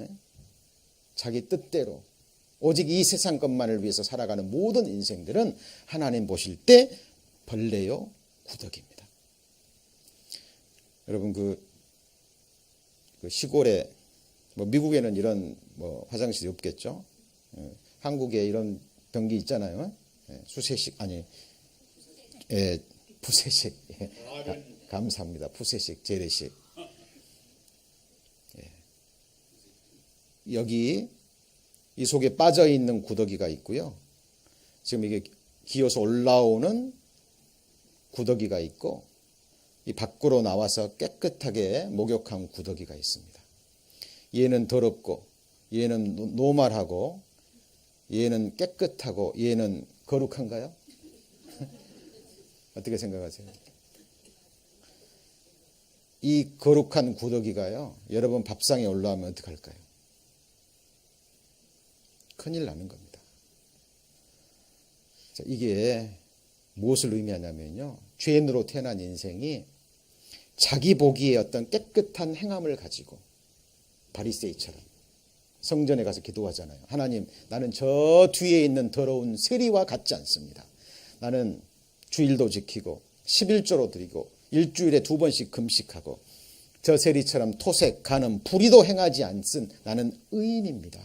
자기 뜻대로 오직 이 세상 것만을 위해서 살아가는 모든 인생들은 하나님 보실 때 벌레요 구더기입니다. 여러분, 그 시골에 미국에는 이런 화장실이 없겠죠. 한국에 이런 변기 있잖아요. 수세식 아니 푸세식. 감사합니다. 푸세식, 재래식. 여기 이 속에 빠져 있는 구더기가 있고요. 지금 이게 기어서 올라오는 구더기가 있고 이 밖으로 나와서 깨끗하게 목욕한 구더기가 있습니다. 얘는 더럽고 얘는 노말하고 얘는 깨끗하고 얘는 거룩한가요? 어떻게 생각하세요? 이 거룩한 구더기가요, 여러분 밥상에 올라오면 어떡할까요? 큰일 나는 겁니다. 자, 이게 무엇을 의미하냐면요, 죄인으로 태어난 인생이 자기 보기에 어떤 깨끗한 행함을 가지고 바리새인처럼 성전에 가서 기도하잖아요. 하나님, 나는 저 뒤에 있는 더러운 세리와 같지 않습니다. 나는 주일도 지키고 11조로 드리고 일주일에 2번씩 금식하고 저 세리처럼 토색, 간음, 불의도 행하지 않은 나는 의인입니다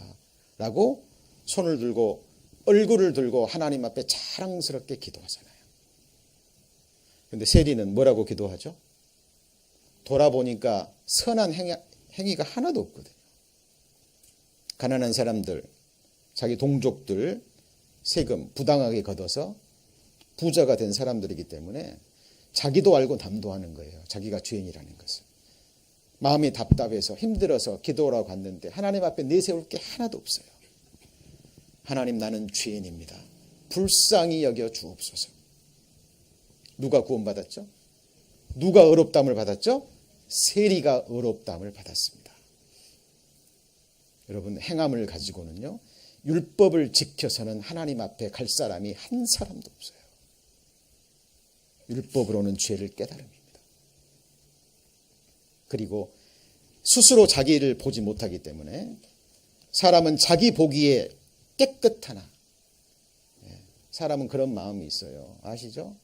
라고 손을 들고 얼굴을 들고 하나님 앞에 자랑스럽게 기도하잖아요. 그런데 세리는 뭐라고 기도하죠? 돌아보니까 선한 행위가 하나도 없거든요. 가난한 사람들, 자기 동족들 세금 부당하게 걷어서 부자가 된 사람들이기 때문에 자기도 알고 남도 하는 거예요. 자기가 죄인이라는 것을. 마음이 답답해서 힘들어서 기도하러 갔는데 하나님 앞에 내세울 게 하나도 없어요. 하나님, 나는 죄인입니다. 불쌍히 여겨 주옵소서. 누가 구원받았죠? 누가 의롭다함을 받았죠? 세리가 의롭다함을 받았습니다. 여러분, 행함을 가지고는요, 율법을 지켜서는 하나님 앞에 갈 사람이 한 사람도 없어요. 율법으로는 죄를 깨달음입니다. 그리고 스스로 자기를 보지 못하기 때문에 사람은 자기 보기에 깨끗하나, 사람은 그런 마음이 있어요. 아시죠?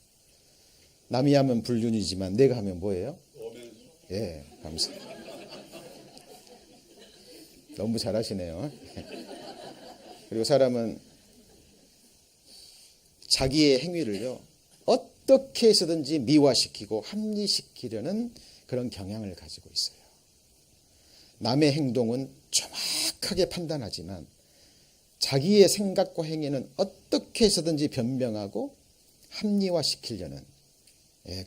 남이 하면 불륜이지만 내가 하면 뭐예요? 예, 감사합니다. 너무 잘하시네요. 그리고 사람은 자기의 행위를요, 어떻게 해서든지 미화시키고 합리시키려는 그런 경향을 가지고 있어요. 남의 행동은 정확하게 판단하지만 자기의 생각과 행위는 어떻게 해서든지 변명하고 합리화시키려는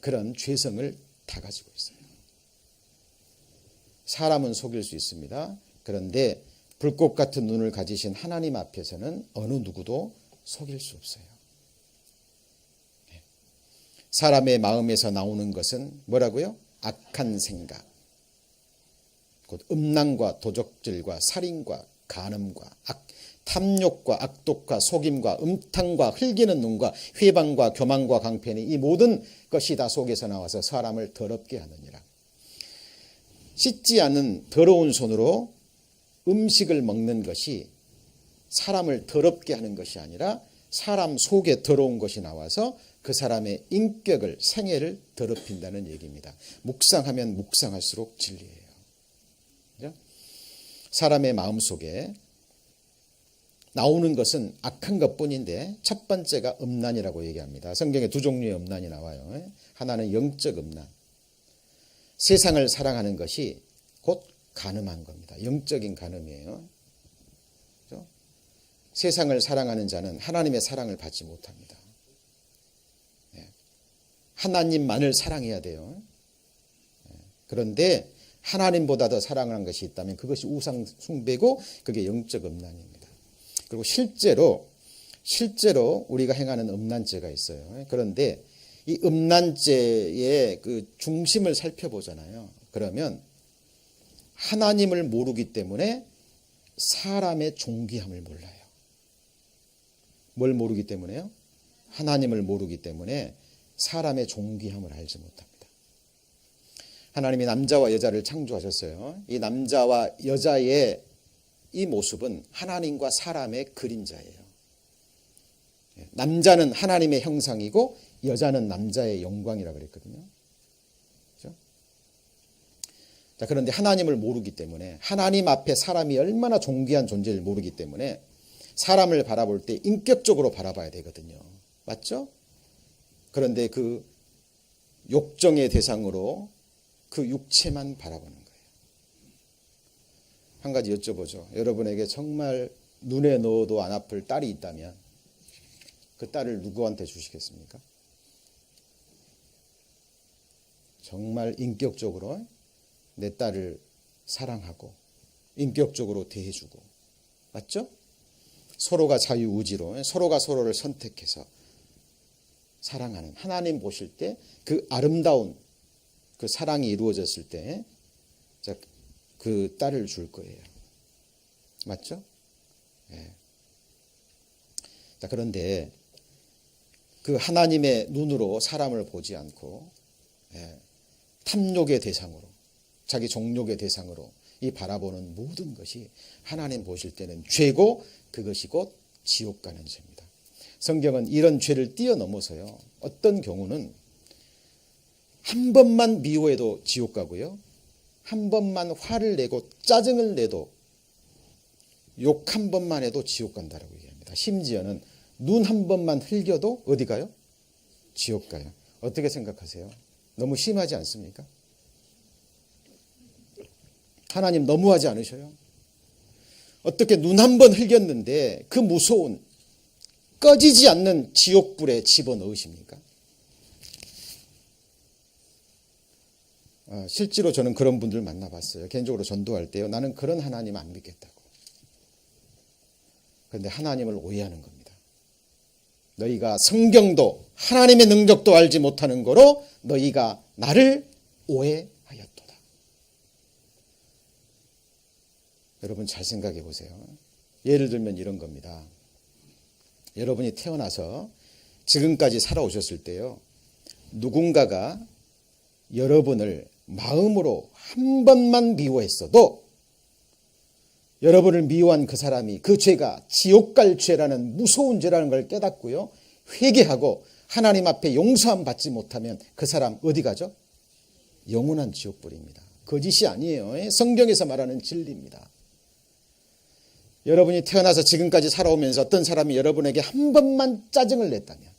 그런 죄성을 다 가지고 있어요. 사람은 속일 수 있습니다. 그런데 불꽃 같은 눈을 가지신 하나님 앞에서는 어느 누구도 속일 수 없어요. 사람의 마음에서 나오는 것은 뭐라고요? 악한 생각, 곧 음란과 도적질과 살인과 간음과 탐욕과 악독과 속임과 음탕과 흘기는 눈과 회방과 교만과 강편이 이 모든 것이 다 속에서 나와서 사람을 더럽게 하느니라. 씻지 않은 더러운 손으로 음식을 먹는 것이 사람을 더럽게 하는 것이 아니라 사람 속에 더러운 것이 나와서 그 사람의 인격을, 생애를 더럽힌다는 얘기입니다. 묵상하면 묵상할수록 진리예요. 그죠? 사람의 마음속에 나오는 것은 악한 것뿐인데 첫 번째가 음란이라고 얘기합니다. 성경에 두 종류의 음란이 나와요. 하나는 영적 음란. 세상을 사랑하는 것이 곧 간음한 겁니다. 영적인 간음이에요. 그렇죠? 세상을 사랑하는 자는 하나님의 사랑을 받지 못합니다. 하나님만을 사랑해야 돼요. 그런데 하나님보다 더 사랑하는 것이 있다면 그것이 우상 숭배고 그게 영적 음란입니다. 그리고 실제로 우리가 행하는 음란죄가 있어요. 그런데 이 음란죄의 그 중심을 살펴보잖아요. 그러면 하나님을 모르기 때문에 사람의 존귀함을 몰라요. 뭘 모르기 때문에요? 하나님을 모르기 때문에 사람의 존귀함을 알지 못합니다. 하나님이 남자와 여자를 창조하셨어요. 이 남자와 여자의 이 모습은 하나님과 사람의 그림자예요. 남자는 하나님의 형상이고 여자는 남자의 영광이라고 그랬거든요. 그렇죠? 자, 그런데 하나님을 모르기 때문에 하나님 앞에 사람이 얼마나 존귀한 존재를 모르기 때문에 사람을 바라볼 때 인격적으로 바라봐야 되거든요. 맞죠? 그런데 그 욕정의 대상으로 그 육체만 바라보는 거예요. 한 가지 여쭤보죠. 여러분에게 정말 눈에 넣어도 안 아플 딸이 있다면 그 딸을 누구한테 주시겠습니까? 정말 인격적으로 내 딸을 사랑하고 인격적으로 대해주고, 맞죠? 서로가 자유의지로 서로가 서로를 선택해서 사랑하는, 하나님 보실 때 그 아름다운 그 사랑이 이루어졌을 때 그 딸을 줄 거예요. 맞죠? 예. 자, 그런데 그 하나님의 눈으로 사람을 보지 않고 탐욕의 대상으로, 자기 정욕의 대상으로 이 바라보는 모든 것이 하나님 보실 때는 죄고 그것이 곧 지옥 가는 죄입니다. 성경은 이런 죄를 뛰어넘어서요, 어떤 경우는 한 번만 미워해도 지옥 가고요, 한 번만 화를 내고 짜증을 내도 욕 한 번만 해도 지옥 간다라고 얘기합니다. 심지어는 눈 한 번만 흘겨도 어디 가요? 지옥 가요. 어떻게 생각하세요? 너무 심하지 않습니까? 하나님 너무하지 않으셔요? 어떻게 눈 한 번 흘겼는데 그 무서운 꺼지지 않는 지옥불에 집어넣으십니까? 실제로 저는 그런 분들 만나봤어요. 개인적으로 전도할 때요. 나는 그런 하나님 안 믿겠다고. 그런데 하나님을 오해하는 겁니다. 너희가 성경도 하나님의 능력도 알지 못하는 거로 너희가 나를 오해하였도다. 여러분 잘 생각해 보세요. 예를 들면 이런 겁니다. 여러분이 태어나서 지금까지 살아오셨을 때요. 누군가가 여러분을 마음으로 한 번만 미워했어도 여러분을 미워한 그 사람이 그 죄가 지옥 갈 죄라는 무서운 죄라는 걸 깨닫고요. 회개하고 하나님 앞에 용서함 받지 못하면 그 사람 어디 가죠? 영원한 지옥불입니다. 거짓이 아니에요. 성경에서 말하는 진리입니다. 여러분이 태어나서 지금까지 살아오면서 어떤 사람이 여러분에게 한 번만 짜증을 냈다면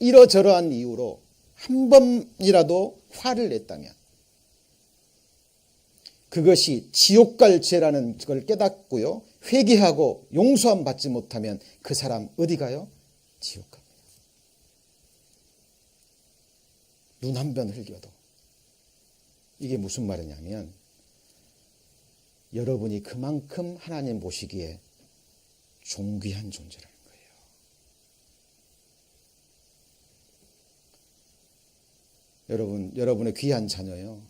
이러저러한 이유로 한 번이라도 화를 냈다면 그것이 지옥 갈 죄라는 걸 깨닫고요. 회개하고 용서함 받지 못하면 그 사람 어디 가요? 지옥 갑니다. 눈 한 번 흘겨도. 이게 무슨 말이냐면 여러분이 그만큼 하나님 보시기에 존귀한 존재라는 거예요. 여러분의 귀한 자녀요.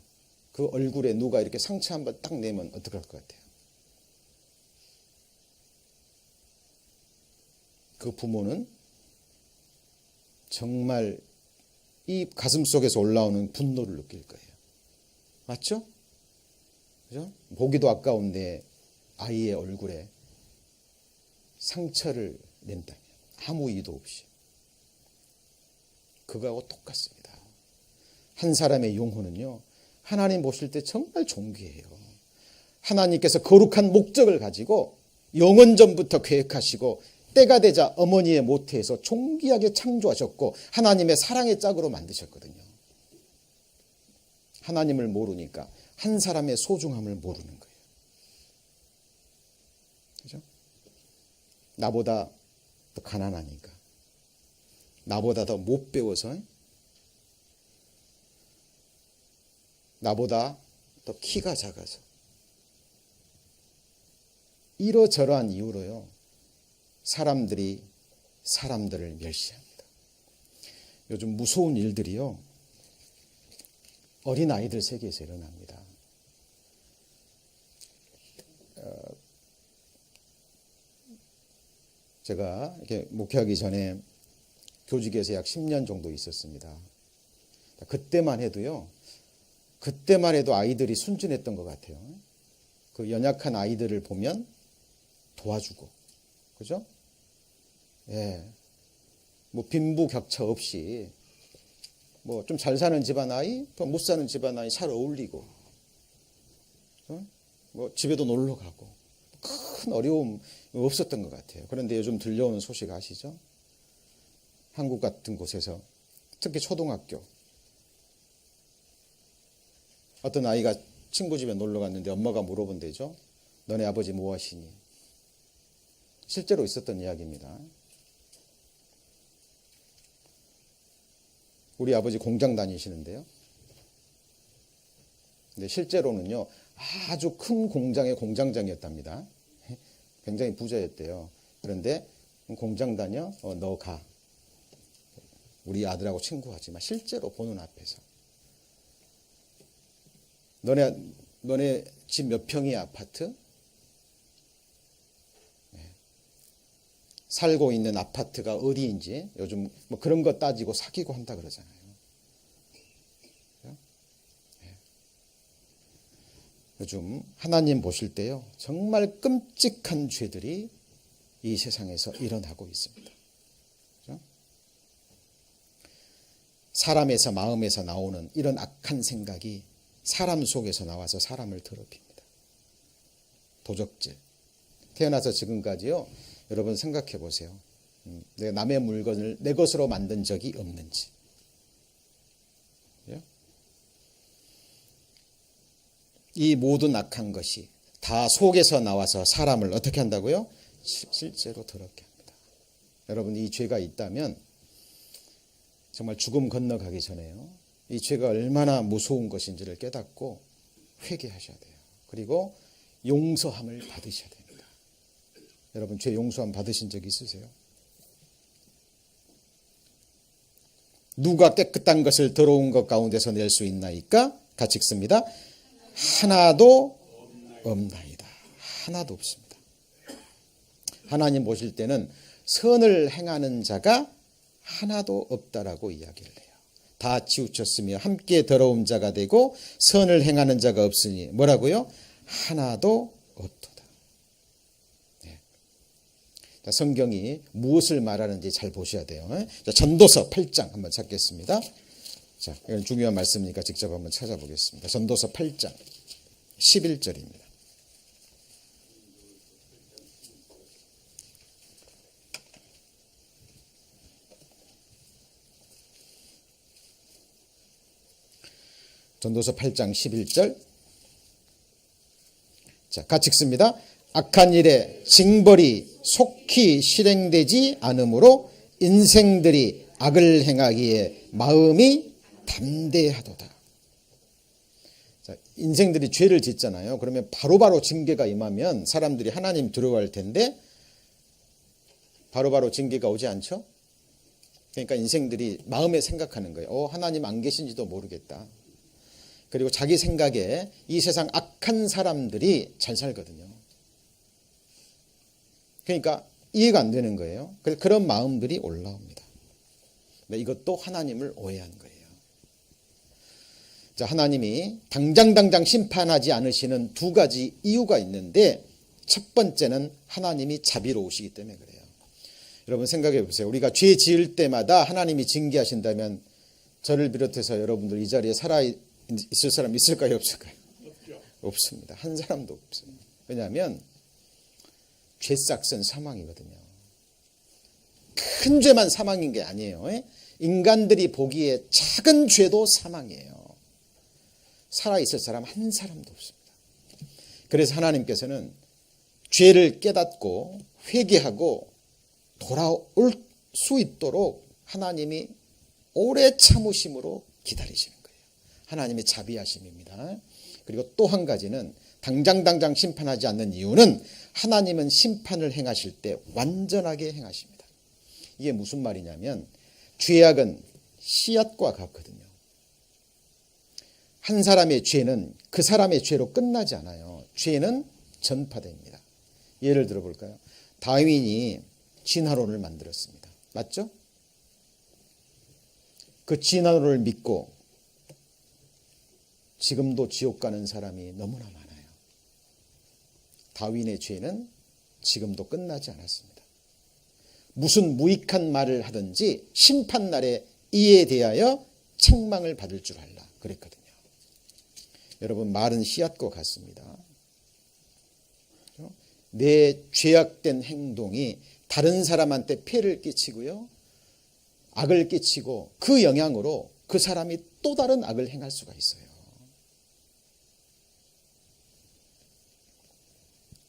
그 얼굴에 누가 이렇게 상처 한번 딱 내면 어떡할 것 같아요? 그 부모는 정말 이 가슴 속에서 올라오는 분노를 느낄 거예요. 맞죠? 그죠? 보기도 아까운데 아이의 얼굴에 상처를 낸다면 아무 이유도 없이 그거하고 똑같습니다. 한 사람의 영혼은요. 하나님 보실 때 정말 존귀해요. 하나님께서 거룩한 목적을 가지고 영원 전부터 계획하시고 때가 되자 어머니의 모태에서 존귀하게 창조하셨고 하나님의 사랑의 짝으로 만드셨거든요. 하나님을 모르니까 한 사람의 소중함을 모르는 거예요. 그죠? 나보다 더 가난하니까. 나보다 더 못 배워서. 나보다 더 키가 작아서. 이러저러한 이유로요. 사람들이 사람들을 멸시합니다. 요즘 무서운 일들이요. 어린아이들 세계에서 일어납니다. 제가 이렇게 목회하기 전에 교직에서 약 10년 정도 있었습니다. 그때만 해도 아이들이 순진했던 것 같아요. 그 연약한 아이들을 보면 도와주고, 그죠? 예. 뭐 빈부격차 없이 뭐 좀 잘 사는 집안 아이, 또 못 사는 집안 아이 잘 어울리고, 뭐 집에도 놀러 가고 큰 어려움 없었던 것 같아요. 그런데 요즘 들려오는 소식 아시죠? 한국 같은 곳에서 특히 초등학교 어떤 아이가 친구 집에 놀러 갔는데 엄마가 물어본대죠. 너네 아버지 뭐 하시니? 실제로 있었던 이야기입니다. 우리 아버지 공장 다니시는데요. 근데 실제로는요. 아주 큰 공장의 공장장이었답니다. 굉장히 부자였대요. 그런데 공장 다녀? 너 가. 우리 아들하고 친구하지 마. 실제로 보는 앞에서. 너네 집 몇 평이야 아파트? 살고 있는 아파트가 어디인지 요즘 뭐 그런 거 따지고 사귀고 한다 그러잖아요. 요즘 하나님 보실 때요. 정말 끔찍한 죄들이 이 세상에서 일어나고 있습니다. 그렇죠? 사람에서 마음에서 나오는 이런 악한 생각이 사람 속에서 나와서 사람을 더럽힙니다. 도적질. 태어나서 지금까지요. 여러분 생각해 보세요. 내가 남의 물건을 내 것으로 만든 적이 없는지. 이 모든 악한 것이 다 속에서 나와서 사람을 어떻게 한다고요? 실제로 더럽게 합니다. 여러분 이 죄가 있다면 정말 죽음 건너가기 전에요. 이 죄가 얼마나 무서운 것인지를 깨닫고 회개하셔야 돼요. 그리고 용서함을 받으셔야 됩니다. 여러분 죄 용서함 받으신 적 있으세요? 누가 깨끗한 것을 더러운 것 가운데서 낼 수 있나이까? 같이 읽습니다. 하나도 없나이다. 하나도 없습니다. 하나님 보실 때는 선을 행하는 자가 하나도 없다라고 이야기를 해요. 다 치우쳤으며 함께 더러운 자가 되고 선을 행하는 자가 없으니 뭐라고요? 하나도 없도다. 네. 자, 성경이 무엇을 말하는지 잘 보셔야 돼요. 자, 전도서 8장 한번 찾겠습니다. 자, 이건 중요한 말씀이니까 직접 한번 찾아보겠습니다. 전도서 8장 11절입니다. 전도서 8장 11절. 자, 같이 읽습니다. 악한 일에 징벌이 속히 실행되지 않으므로 인생들이 악을 행하기에 마음이 담대하도다. 자, 인생들이 죄를 짓잖아요. 그러면 바로바로 징계가 임하면 사람들이 하나님 두려워할 텐데 바로바로 징계가 오지 않죠? 그러니까 인생들이 마음에 생각하는 거예요. 하나님 안 계신지도 모르겠다. 그리고 자기 생각에 이 세상 악한 사람들이 잘 살거든요. 그러니까 이해가 안 되는 거예요. 그런 마음들이 올라옵니다. 이것도 하나님을 오해한 거예요. 자, 하나님이 당장 심판하지 않으시는 두 가지 이유가 있는데 첫 번째는 하나님이 자비로우시기 때문에 그래요. 여러분 생각해 보세요. 우리가 죄 지을 때마다 하나님이 징계하신다면 저를 비롯해서 여러분들 이 자리에 살아 있을 사람 있을까요? 없을까요? 없습니다. 한 사람도 없습니다. 왜냐하면 죄싹은 사망이거든요. 큰 죄만 사망인 게 아니에요. 인간들이 보기에 작은 죄도 사망이에요. 살아있을 사람 한 사람도 없습니다. 그래서 하나님께서는 죄를 깨닫고 회개하고 돌아올 수 있도록 하나님이 오래 참으심으로 기다리시는 거예요. 하나님의 자비하심입니다. 그리고 또 한 가지는 당장 심판하지 않는 이유는 하나님은 심판을 행하실 때 완전하게 행하십니다. 이게 무슨 말이냐면 죄악은 씨앗과 같거든요. 한 사람의 죄는 그 사람의 죄로 끝나지 않아요. 죄는 전파됩니다. 예를 들어 볼까요? 다윈이 진화론을 만들었습니다. 맞죠? 그 진화론을 믿고 지금도 지옥 가는 사람이 너무나 많아요. 다윈의 죄는 지금도 끝나지 않았습니다. 무슨 무익한 말을 하든지 심판날에 이에 대하여 책망을 받을 줄 알라 그랬거든요. 여러분 말은 씨앗과 같습니다. 내 죄악된 행동이 다른 사람한테 폐를 끼치고요. 악을 끼치고 그 영향으로 그 사람이 또 다른 악을 행할 수가 있어요.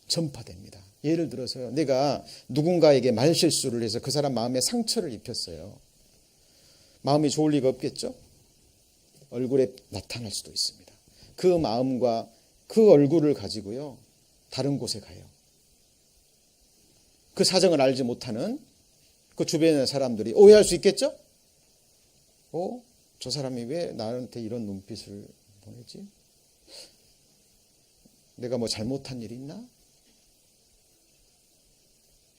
전파됩니다. 예를 들어서요. 내가 누군가에게 말실수를 해서 그 사람 마음에 상처를 입혔어요. 마음이 좋을 리가 없겠죠? 얼굴에 나타날 수도 있습니다. 그 마음과 그 얼굴을 가지고요. 다른 곳에 가요. 그 사정을 알지 못하는 그 주변의 사람들이 오해할 수 있겠죠? 저 사람이 왜 나한테 이런 눈빛을 보내지? 내가 뭐 잘못한 일이 있나?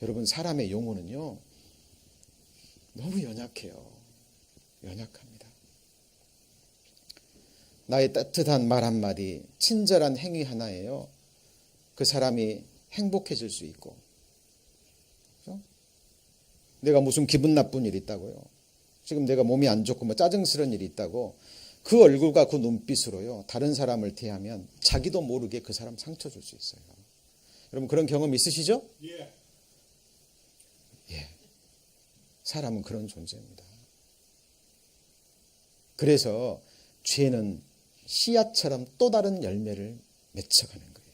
여러분 사람의 영혼은요. 너무 연약해요. 연약합니다. 나의 따뜻한 말 한마디, 친절한 행위 하나예요. 그 사람이 행복해질 수 있고 그렇죠? 내가 무슨 기분 나쁜 일이 있다고요. 지금 내가 몸이 안 좋고 뭐 짜증스러운 일이 있다고 그 얼굴과 그 눈빛으로요, 다른 사람을 대하면 자기도 모르게 그 사람 상처 줄 수 있어요. 여러분 그런 경험 있으시죠? 예. 사람은 그런 존재입니다. 그래서 죄는 씨앗처럼 또 다른 열매를 맺혀가는 거예요.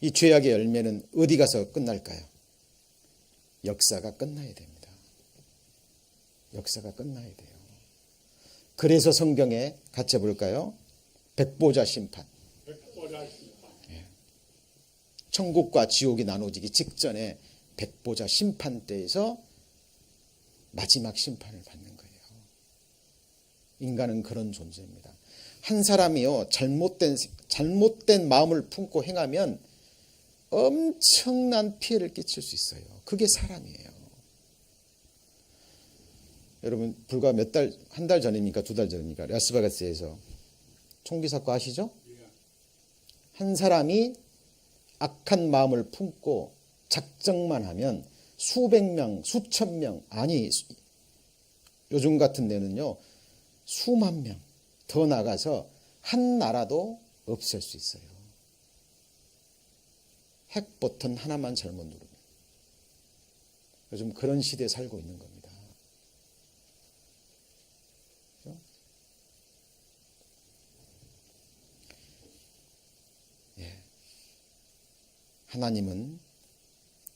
이 죄악의 열매는 어디 가서 끝날까요? 역사가 끝나야 됩니다. 역사가 끝나야 돼요. 그래서 성경에 같이 볼까요? 백보자 심판. 천국과 지옥이 나눠지기 직전에 백보자 심판 때에서 마지막 심판을 받는 거예요. 인간은 그런 존재입니다. 한 사람이요, 잘못된 마음을 품고 행하면 엄청난 피해를 끼칠 수 있어요. 그게 사람이에요. 여러분 불과 한 달 전입니까? 2달 전입니까? 라스베가스에서 총기 사건 아시죠? 한 사람이 악한 마음을 품고 작정만 하면 수백 명, 수천 명, 아니 요즘 같은 데는요 수만 명 더 나가서 한 나라도 없앨 수 있어요. 핵 버튼 하나만 잘못 누르면. 요즘 그런 시대에 살고 있는 겁니다. 하나님은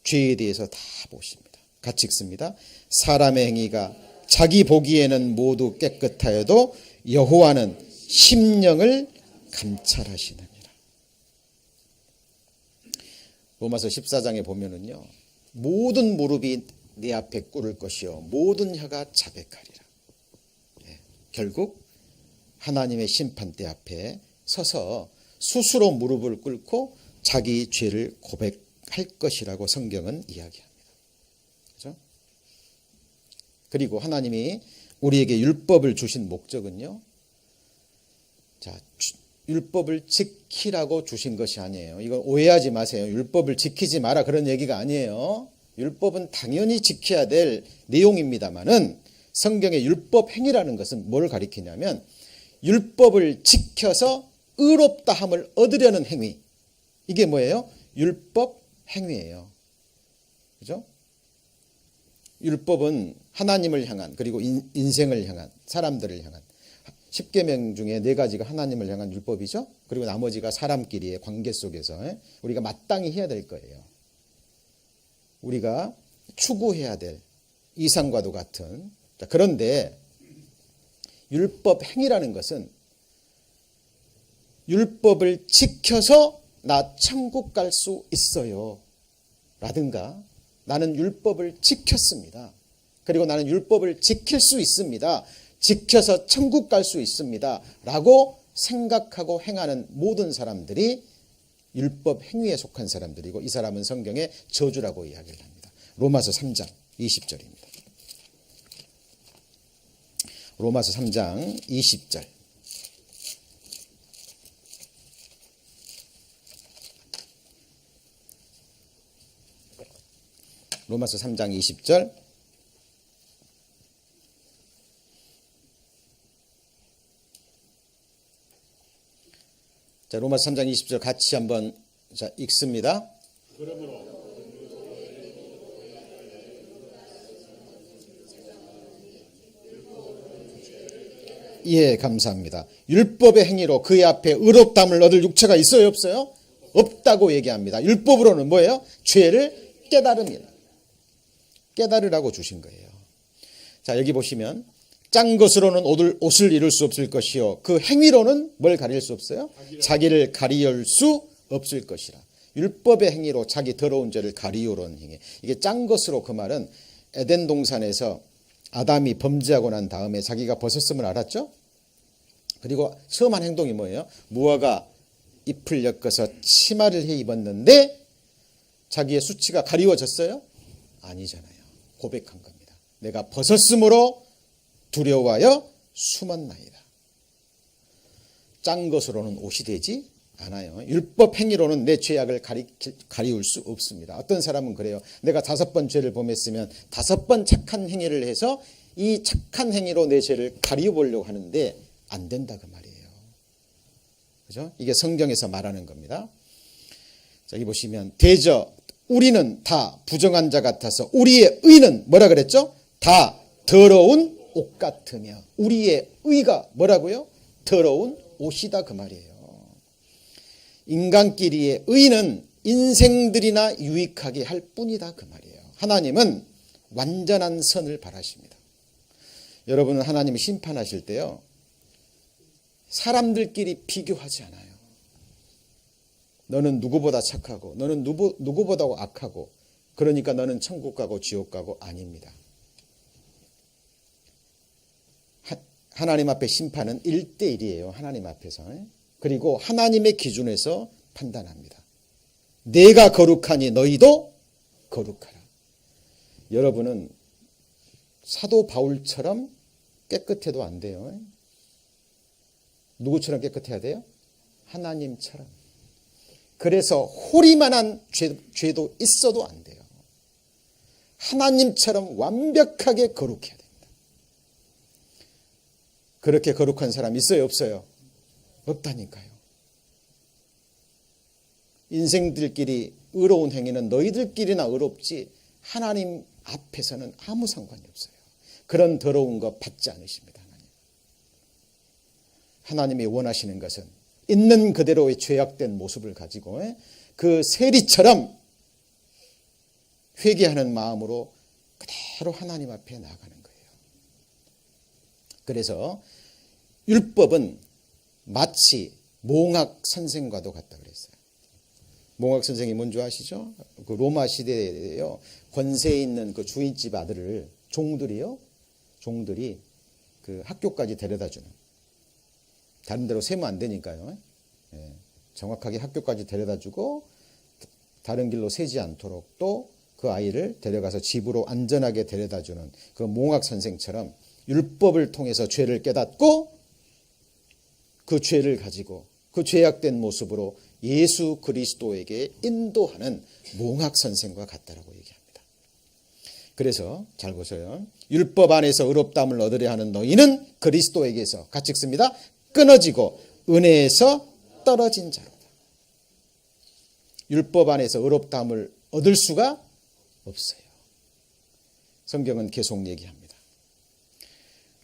죄에 대해서 다 보십니다. 같이 읽습니다. 사람의 행위가 자기 보기에는 모두 깨끗하여도 여호와는 심령을 감찰하시느니라. 로마서 14장에 보면은요, 모든 무릎이 내 앞에 꿇을 것이요 모든 혀가 자백하리라. 결국 하나님의 심판대 앞에 서서 스스로 무릎을 꿇고 자기 죄를 고백할 것이라고 성경은 이야기합니다. 그렇죠? 그리고 하나님이 우리에게 율법을 주신 목적은요, 자, 율법을 지키라고 주신 것이 아니에요. 이거 오해하지 마세요. 율법을 지키지 마라 그런 얘기가 아니에요. 율법은 당연히 지켜야 될 내용입니다만은 성경의 율법 행위라는 것은 뭘 가리키냐면 율법을 지켜서 의롭다함을 얻으려는 행위. 이게 뭐예요? 율법 행위예요. 그죠? 율법은 하나님을 향한, 그리고 인생을 향한, 사람들을 향한 10계명 중에 4가지가 하나님을 향한 율법이죠. 그리고 나머지가 사람끼리의 관계 속에서 우리가 마땅히 해야 될 거예요. 우리가 추구해야 될 이상과도 같은. 그런데 율법 행위라는 것은 율법을 지켜서 나 천국 갈 수 있어요 라든가, 나는 율법을 지켰습니다. 그리고 나는 율법을 지킬 수 있습니다. 지켜서 천국 갈 수 있습니다 라고 생각하고 행하는 모든 사람들이 율법 행위에 속한 사람들이고, 이 사람은 성경의 저주라고 이야기를 합니다. 로마서 3장 20절입니다. 로마서 3장 20절. 로마서 3장 20절. 자, 로마서 3장 20절 같이 한번 읽습니다. 예, 감사합니다. 율법의 행위로 그의 앞에 의롭다함을 얻을 육체가 있어요, 없어요? 없다고 얘기합니다. 율법으로는 뭐예요? 죄를 깨달음이라. 깨달으라고 주신 거예요. 자, 여기 보시면 짠 것으로는 옷을 이룰 수 없을 것이요, 그 행위로는 뭘 가릴 수 없어요? 자기를 가리울 수 없을 것이라. 율법의 행위로 자기 더러운 죄를 가리우려는 행위. 이게 짠 것으로, 그 말은 에덴 동산에서 아담이 범죄하고 난 다음에 자기가 벗었음을 알았죠? 그리고 처음 한 행동이 뭐예요? 무화과 잎을 엮어서 치마를 해 입었는데 자기의 수치가 가리워졌어요? 아니잖아요. 고백한 겁니다. 내가 벗었으므로 두려워하여 숨었나이다. 짠 것으로는 옷이 되지 않아요. 율법 행위로는 내 죄악을 가리울 수 없습니다. 어떤 사람은 그래요. 내가 5번 죄를 범했으면 5번 착한 행위를 해서 이 착한 행위로 내 죄를 가리우려고 하는데 안 된다 그 말이에요. 그죠? 이게 성경에서 말하는 겁니다. 자, 여기 보시면 대저 우리는 다 부정한 자 같아서 우리의 의는 뭐라 그랬죠? 다 더러운 옷 같으며 우리의 의가 뭐라고요? 더러운 옷이다 그 말이에요. 인간끼리의 의는 인생들이나 유익하게 할 뿐이다 그 말이에요. 하나님은 완전한 선을 바라십니다. 여러분은 하나님이 심판하실 때요, 사람들끼리 비교하지 않아요. 너는 누구보다 착하고 너는 누구보다 악하고 그러니까 너는 천국 가고 지옥 가고 아닙니다. 하나님 앞에 심판은 1대1이에요. 하나님 앞에서. 그리고 하나님의 기준에서 판단합니다. 내가 거룩하니 너희도 거룩하라. 여러분은 사도 바울처럼 깨끗해도 안 돼요. 누구처럼 깨끗해야 돼요? 하나님처럼. 그래서 호리만한 죄도 있어도 안 돼요. 하나님처럼 완벽하게 거룩해야 됩니다. 그렇게 거룩한 사람 있어요, 없어요? 없다니까요. 인생들끼리 의로운 행위는 너희들끼리나 의롭지 하나님 앞에서는 아무 상관이 없어요. 그런 더러운 거 받지 않으십니다. 하나님이 원하시는 것은 있는 그대로의 죄악된 모습을 가지고 그 세리처럼 회개하는 마음으로 그대로 하나님 앞에 나아가는 거예요. 그래서 율법은 마치 몽학 선생과도 같다 그랬어요. 몽학 선생이 뭔지 아시죠? 그 로마 시대에요, 권세 있는 그 주인집 아들을 종들이 그 학교까지 데려다 주는, 다른 데로 세면 안 되니까요. 정확하게 학교까지 데려다 주고 다른 길로 새지 않도록 또 그 아이를 데려가서 집으로 안전하게 데려다 주는 그 몽학 선생처럼 율법을 통해서 죄를 깨닫고 그 죄를 가지고 그 죄악된 모습으로 예수 그리스도에게 인도하는 몽학 선생과 같다라고 얘기합니다. 그래서 잘 보세요. 율법 안에서 의롭다함을 얻으려 하는 너희는 그리스도에게서 같이 읽습니다. 끊어지고 은혜에서 떨어진 자로다. 율법 안에서 의롭다함을 얻을 수가 없어요. 성경은 계속 얘기합니다.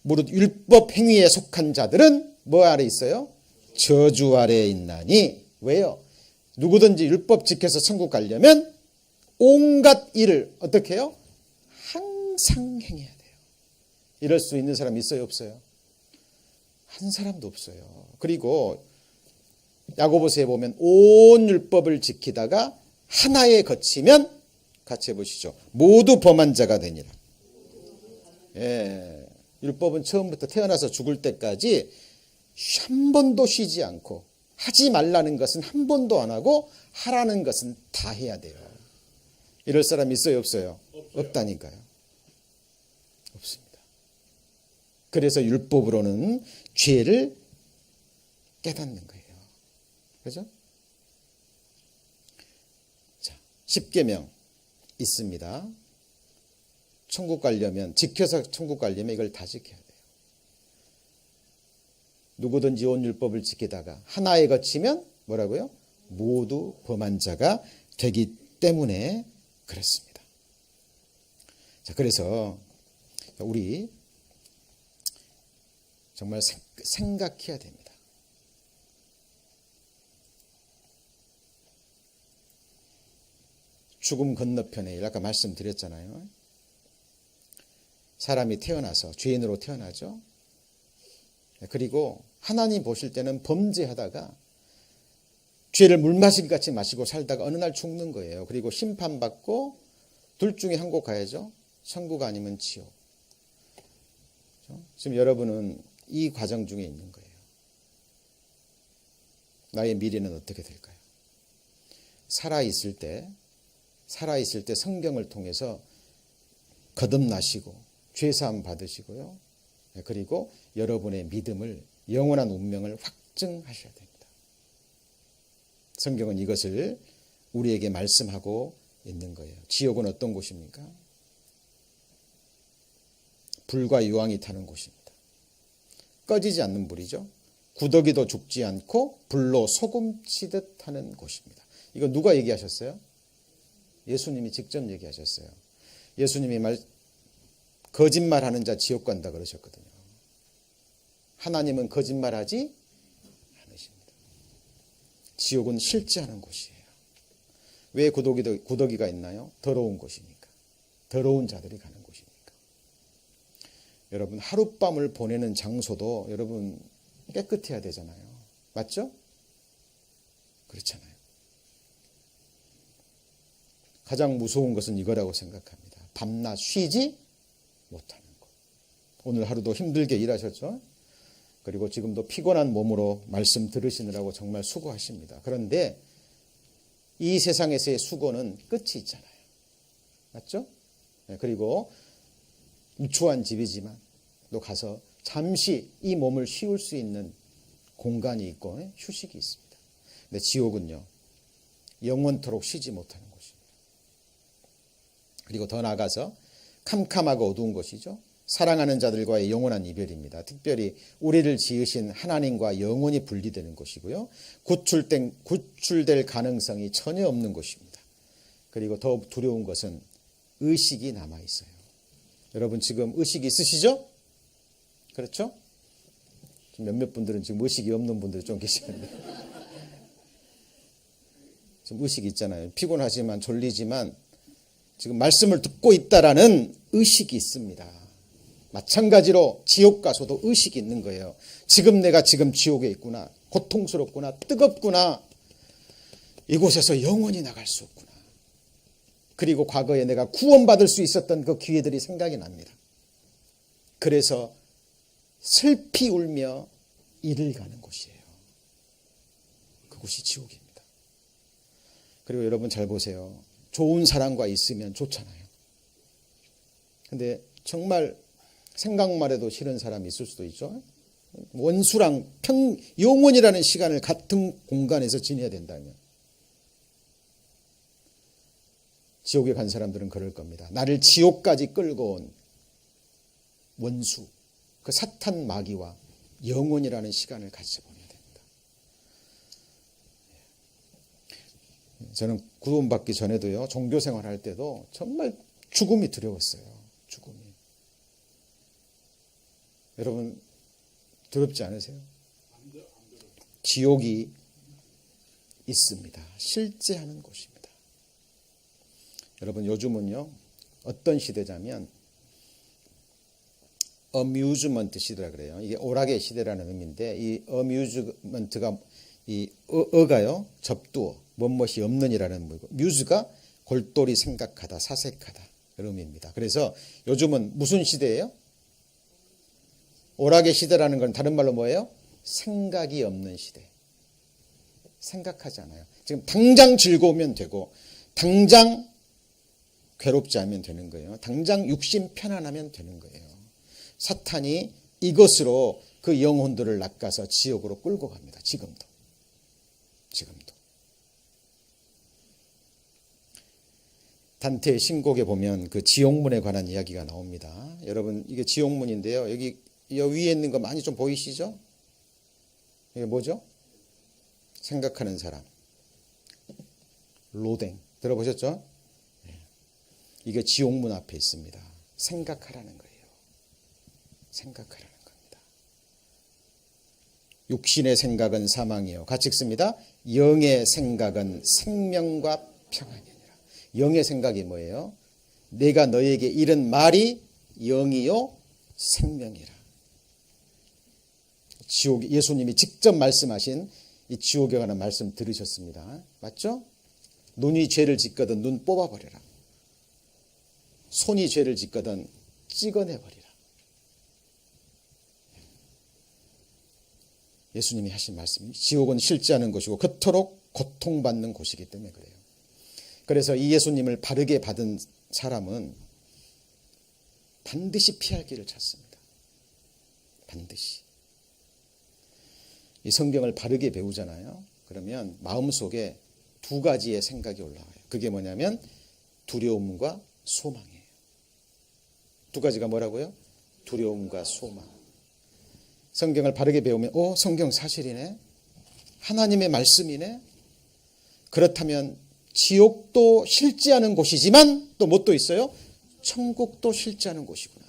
무릇 율법 행위에 속한 자들은 뭐 아래 있어요? 저주 아래에 있나니. 왜요? 누구든지 율법 지켜서 천국 가려면 온갖 일을 어떻게 해요? 항상 행해야 돼요. 이럴 수 있는 사람 있어요, 없어요? 한 사람도 없어요. 그리고 야고보서에 보면 온 율법을 지키다가 하나에 거치면 같이 해보시죠. 모두 범한 자가 되니라. 율법은 처음부터 태어나서 죽을 때까지 한 번도 쉬지 않고 하지 말라는 것은 한 번도 안 하고 하라는 것은 다 해야 돼요. 이럴 사람 있어요, 없어요? 없다니까요. 없습니다. 그래서 율법으로는 죄를 깨닫는 거예요. 그렇죠? 자, 10계명 있습니다. 천국 가려면, 지켜서 천국 가려면 이걸 다 지켜야 돼요. 누구든지 온 율법을 지키다가 하나에 거치면 뭐라고요? 모두 범한 자가 되기 때문에 그렇습니다. 자, 그래서 우리 정말 생각해야 됩니다. 죽음 건너편에 아까 말씀드렸잖아요. 사람이 태어나서 죄인으로 태어나죠. 그리고 하나님 보실 때는 범죄하다가 죄를 물마시기 같이 마시고 살다가 어느 날 죽는 거예요. 그리고 심판받고 둘 중에 한 곳 가야죠. 천국 아니면 지옥. 지금 여러분은 이 과정 중에 있는 거예요. 나의 미래는 어떻게 될까요? 살아있을 때 성경을 통해서 거듭나시고 죄사함 받으시고요. 그리고 여러분의 믿음을, 영원한 운명을 확증하셔야 됩니다. 성경은 이것을 우리에게 말씀하고 있는 거예요. 지옥은 어떤 곳입니까? 불과 유황이 타는 곳입니다. 꺼지지 않는 불이죠. 구더기도 죽지 않고 불로 소금치듯 하는 곳입니다. 이거 누가 얘기하셨어요? 예수님이 직접 얘기하셨어요. 예수님이 거짓말하는 자 지옥 간다 그러셨거든요. 하나님은 거짓말하지 않으십니다. 지옥은 실제하는 곳이에요. 왜 구더기가 있나요? 더러운 곳이니까. 더러운 자들이 가는 곳이니까. 여러분, 하룻밤을 보내는 장소도 여러분 깨끗해야 되잖아요. 맞죠? 그렇잖아요. 가장 무서운 것은 이거라고 생각합니다. 밤낮 쉬지 못하는 것. 오늘 하루도 힘들게 일하셨죠? 그리고 지금도 피곤한 몸으로 말씀 들으시느라고 정말 수고하십니다. 그런데 이 세상에서의 수고는 끝이 있잖아요. 맞죠? 그리고 유초한 집이지만 또 가서 잠시 이 몸을 쉬울 수 있는 공간이 있고 휴식이 있습니다. 근데 지옥은요, 영원토록 쉬지 못하는 곳입니다. 그리고 더 나아가서 캄캄하고 어두운 곳이죠. 사랑하는 자들과의 영원한 이별입니다. 특별히 우리를 지으신 하나님과 영원히 분리되는 곳이고요. 구출될 가능성이 전혀 없는 곳입니다. 그리고 더 두려운 것은 의식이 남아있어요. 여러분 지금 의식이 있으시죠? 그렇죠? 몇몇 분들은 지금 의식이 없는 분들이 좀 계시는데 지금 의식이 있잖아요. 피곤하지만 졸리지만 지금 말씀을 듣고 있다라는 의식이 있습니다. 마찬가지로 지옥 가서도 의식이 있는 거예요. 지금 내가 지금 지옥에 있구나. 고통스럽구나. 뜨겁구나. 이곳에서 영원히 나갈 수 없구나. 그리고 과거에 내가 구원받을 수 있었던 그 기회들이 생각이 납니다. 그래서 슬피 울며 이를 가는 곳이에요. 그곳이 지옥입니다. 그리고 여러분 잘 보세요. 좋은 사람과 있으면 좋잖아요. 근데 정말 생각만 해도 싫은 사람이 있을 수도 있죠. 원수랑 영원이라는 시간을 같은 공간에서 지내야 된다면. 지옥에 간 사람들은 그럴 겁니다. 나를 지옥까지 끌고 온 원수, 그 사탄 마귀와 영원이라는 시간을 같이 보내야 됩니다. 저는 구원받기 전에도요, 종교생활 할 때도 정말 죽음이 두려웠어요. 죽음이. 여러분 두렵지 않으세요? 지옥이 있습니다. 실제 하는 곳입니다. 여러분 요즘은요, 어떤 시대냐면 어뮤즈먼트 시대라 그래요. 이게 오락의 시대라는 의미인데, 이 어뮤즈먼트가 이 어가요, 접두어, 무엇이 없는이라는 의미고, 뮤즈가 골똘히 생각하다, 사색하다 그런 의미입니다. 그래서 요즘은 무슨 시대예요? 오락의 시대라는 건 다른 말로 뭐예요? 생각이 없는 시대. 생각하지 않아요. 지금 당장 즐거우면 되고, 당장 괴롭지 않으면 되는 거예요. 당장 육신 편안하면 되는 거예요. 사탄이 이것으로 그 영혼들을 낚아서 지옥으로 끌고 갑니다. 지금도. 단테의 신곡에 보면 그 지옥문에 관한 이야기가 나옵니다. 여러분 이게 지옥문인데요. 여기 위에 있는 거 많이 좀 보이시죠? 이게 뭐죠? 생각하는 사람. 로댕. 들어보셨죠? 이게 지옥문 앞에 있습니다. 생각하라는 거예요. 생각하라는 겁니다. 육신의 생각은 사망이요. 같이 읽습니다. 영의 생각은 생명과 평안이니라. 영의 생각이 뭐예요? 내가 너에게 이른 말이 영이요 생명이라. 지옥, 예수님이 직접 말씀하신 이 지옥에 관한 말씀 들으셨습니다. 맞죠? 눈이 죄를 짓거든 눈 뽑아버려라. 손이 죄를 짓거든 찍어내버리라. 예수님이 하신 말씀이 지옥은 실제하는 것이고 그토록 고통받는 곳이기 때문에 그래요. 그래서 이 예수님을 바르게 받은 사람은 반드시 피할 길을 찾습니다. 반드시. 이 성경을 바르게 배우잖아요. 그러면 마음속에 두 가지의 생각이 올라와요. 그게 뭐냐면 두려움과 소망이에요. 두 가지가 뭐라고요? 두려움과 소망. 성경을 바르게 배우면 성경 사실이네. 하나님의 말씀이네. 그렇다면 지옥도 싫지 않은 곳이지만 또 뭣도 있어요? 천국도 싫지 않은 곳이구나.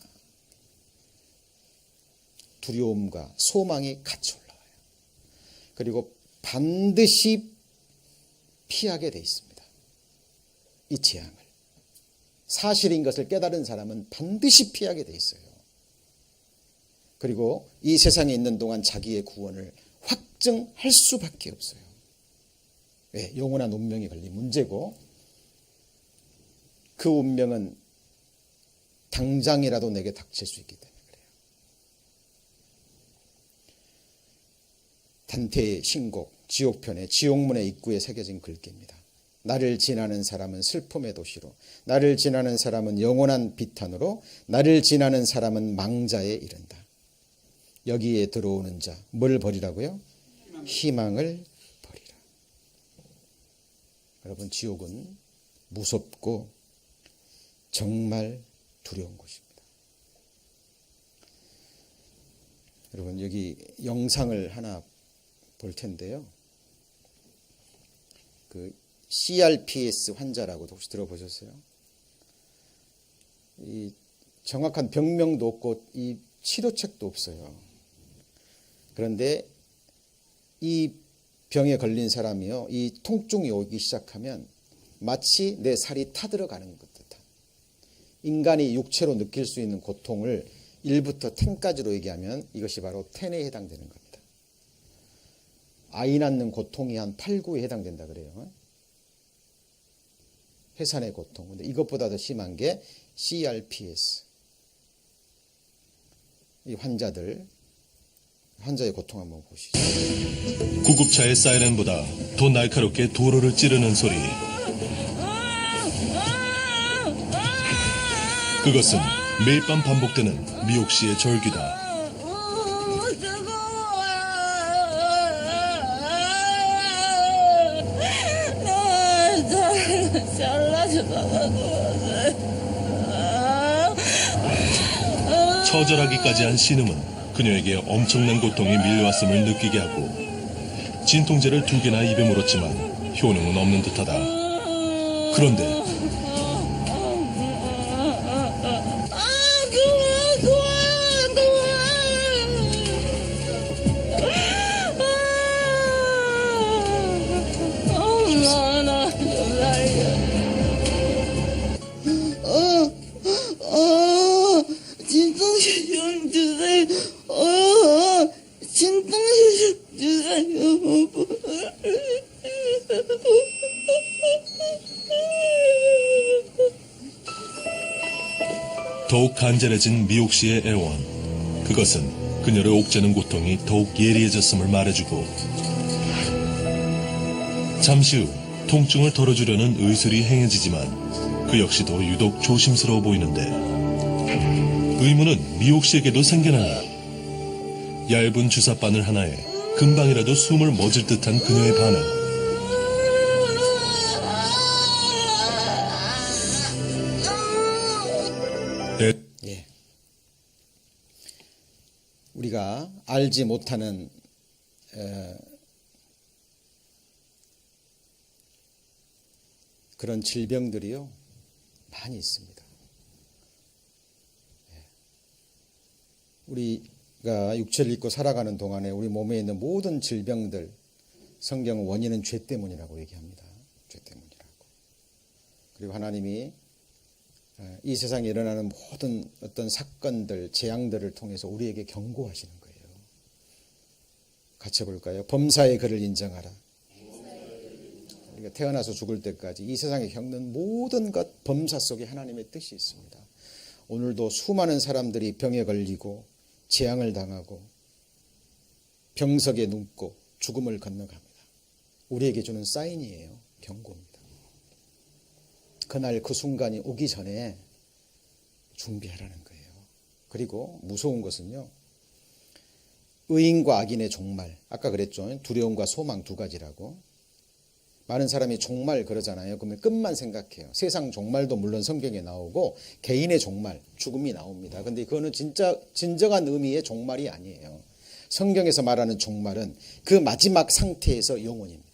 두려움과 소망이 같이 올라와요. 그리고 반드시 피하게 돼 있습니다. 이 재앙을. 사실인 것을 깨달은 사람은 반드시 피하게 돼 있어요. 그리고 이 세상에 있는 동안 자기의 구원을 확증할 수밖에 없어요. 왜? 영원한 운명이 걸린 문제고, 그 운명은 당장이라도 내게 닥칠 수 있기 때문에 그래요. 단테의 신곡 지옥편의 지옥문의 입구에 새겨진 글귀입니다. 나를 지나는 사람은 슬픔의 도시로, 나를 지나는 사람은 영원한 비탄으로, 나를 지나는 사람은 망자에 이른다. 여기에 들어오는 자, 뭘 버리라고요? 희망을 버리라. 여러분, 지옥은 무섭고 정말 두려운 곳입니다. 여러분, 여기 영상을 하나 볼 텐데요. 그 CRPS 환자라고 혹시 들어보셨어요? 이 정확한 병명도 없고 이 치료책도 없어요. 그런데 이 병에 걸린 사람이요, 이 통증이 오기 시작하면 마치 내 살이 타들어가는 것 듯한, 인간이 육체로 느낄 수 있는 고통을 1부터 10까지로 얘기하면 이것이 바로 10에 해당되는 겁니다. 아이 낳는 고통이 한 8, 9에 해당된다 그래요. 해산의 고통. 근데 이것보다 더 심한 게 CRPS. 이 환자의 고통 한번 보시죠. 구급차의 사이렌보다 더 날카롭게 도로를 찌르는 소리. 그것은 매일 밤 반복되는 미옥시의 절규다. 처절하기까지 한 신음은 그녀에게 엄청난 고통이 밀려왔음을 느끼게 하고, 진통제를 2개나 입에 물었지만 효능은 없는 듯하다. 그런데 진통제 좀 주세요. 진통제 좀 주세요. 더욱 간절해진 미옥시의 애원. 그것은 그녀를 옥죄는 고통이 더욱 예리해졌음을 말해주고, 잠시 후 통증을 덜어주려는 의술이 행해지지만 그 역시도 유독 조심스러워 보이는데, 의문은 미옥시에게도 생겨나니 얇은 주사바늘 하나에 금방이라도 숨을 멎을 듯한 그녀의 반응. 예. 우리가 알지 못하는 그런 질병들이요, 많이 있습니다. 우리가 육체를 입고 살아가는 동안에 우리 몸에 있는 모든 질병들, 성경은 원인은 죄 때문이라고 얘기합니다. 죄 때문이라고. 그리고 하나님이 이 세상에 일어나는 모든 어떤 사건들, 재앙들을 통해서 우리에게 경고하시는 거예요. 같이 볼까요? 범사의 그를 인정하라. 우리가 태어나서 죽을 때까지 이 세상에 겪는 모든 것, 범사 속에 하나님의 뜻이 있습니다. 오늘도 수많은 사람들이 병에 걸리고 재앙을 당하고 병석에 눕고 죽음을 건너갑니다. 우리에게 주는 사인이에요. 경고입니다. 그날 그 순간이 오기 전에 준비하라는 거예요. 그리고 무서운 것은요, 의인과 악인의 종말. 아까 그랬죠. 두려움과 소망 2가지라고. 많은 사람이 종말 그러잖아요. 그러면 끝만 생각해요. 세상 종말도 물론 성경에 나오고 개인의 종말, 죽음이 나옵니다. 근데 그거는 진짜 진정한 의미의 종말이 아니에요. 성경에서 말하는 종말은 그 마지막 상태에서 영원입니다.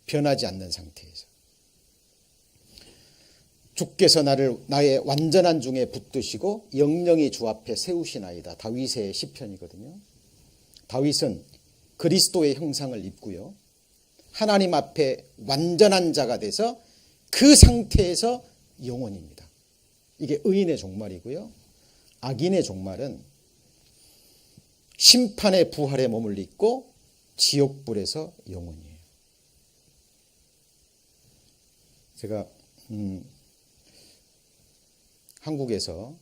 변하지 않는 상태에서. 주께서 나의 완전한 중에 붙드시고 영영이 주 앞에 세우시나이다. 다윗의 시편이거든요. 다윗은 그리스도의 형상을 입고요. 하나님 앞에 완전한 자가 돼서 그 상태에서 영원입니다. 이게 의인의 종말이고요. 악인의 종말은 심판의 부활의 몸을 입고 지옥불에서 영원이에요. 제가 한국에서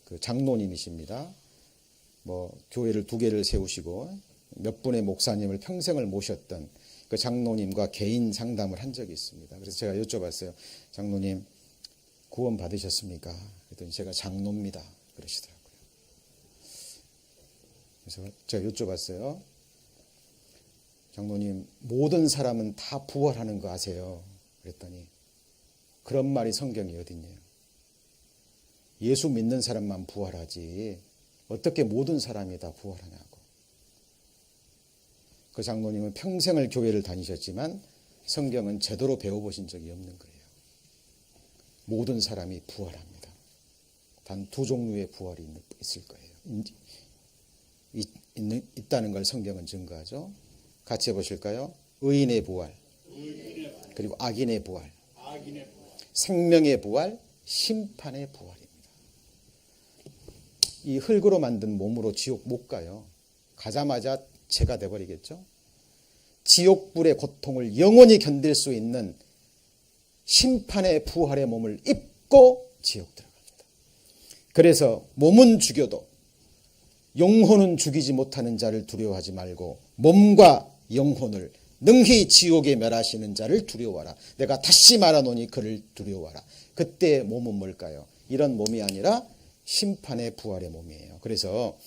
그 장로님이십니다. 교회를 2개를 세우시고 몇 분의 목사님을 평생을 모셨던 그 장로님과 개인 상담을 한 적이 있습니다. 그래서 제가 여쭤봤어요. 장로님, 구원 받으셨습니까? 그랬더니 제가 장로입니다. 그러시더라고요. 그래서 제가 여쭤봤어요. 장로님, 모든 사람은 다 부활하는 거 아세요? 그랬더니 그런 말이 성경에 어딨냐요? 예수 믿는 사람만 부활하지 어떻게 모든 사람이 다 부활하냐고. 그 장로님은 평생을 교회를 다니셨지만 성경은 제대로 배워보신 적이 없는 거예요. 모든 사람이 부활합니다. 단 2 종류의 부활이 있을 거예요. 있다는 걸 성경은 증거하죠. 같이 해보실까요? 의인의 부활, 그리고 악인의 부활, 생명의 부활, 심판의 부활입니다. 이 흙으로 만든 몸으로 지옥 못 가요. 가자마자 죄가 돼버리겠죠. 지옥불의 고통을 영원히 견딜 수 있는 심판의 부활의 몸을 입고 지옥 들어갑니다. 그래서 몸은 죽여도 영혼은 죽이지 못하는 자를 두려워하지 말고 몸과 영혼을 능히 지옥에 멸하시는 자를 두려워하라. 내가 다시 말하노니 그를 두려워하라. 그때 몸은 뭘까요? 이런 몸이 아니라 심판의 부활의 몸이에요. 그래서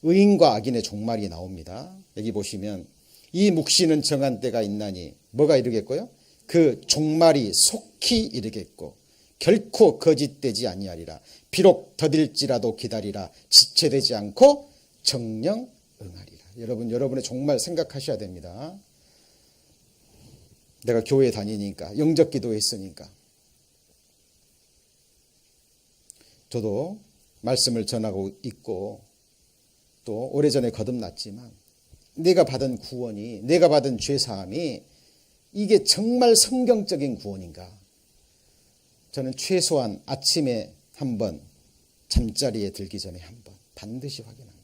의인과 악인의 종말이 나옵니다. 여기 보시면 이 묵시는 정한 때가 있나니 뭐가 이르겠고요? 그 종말이 속히 이르겠고 결코 거짓되지 아니하리라. 비록 더딜지라도 기다리라. 지체되지 않고 정령 응하리라. 여러분의 종말 생각하셔야 됩니다. 내가 교회 다니니까 영접 기도했으니까 저도 말씀을 전하고 있고 또 오래전에 거듭났지만 내가 받은 구원이, 내가 받은 죄사함이 이게 정말 성경적인 구원인가? 저는 최소한 아침에 한 번, 잠자리에 들기 전에 한 번 반드시 확인합니다.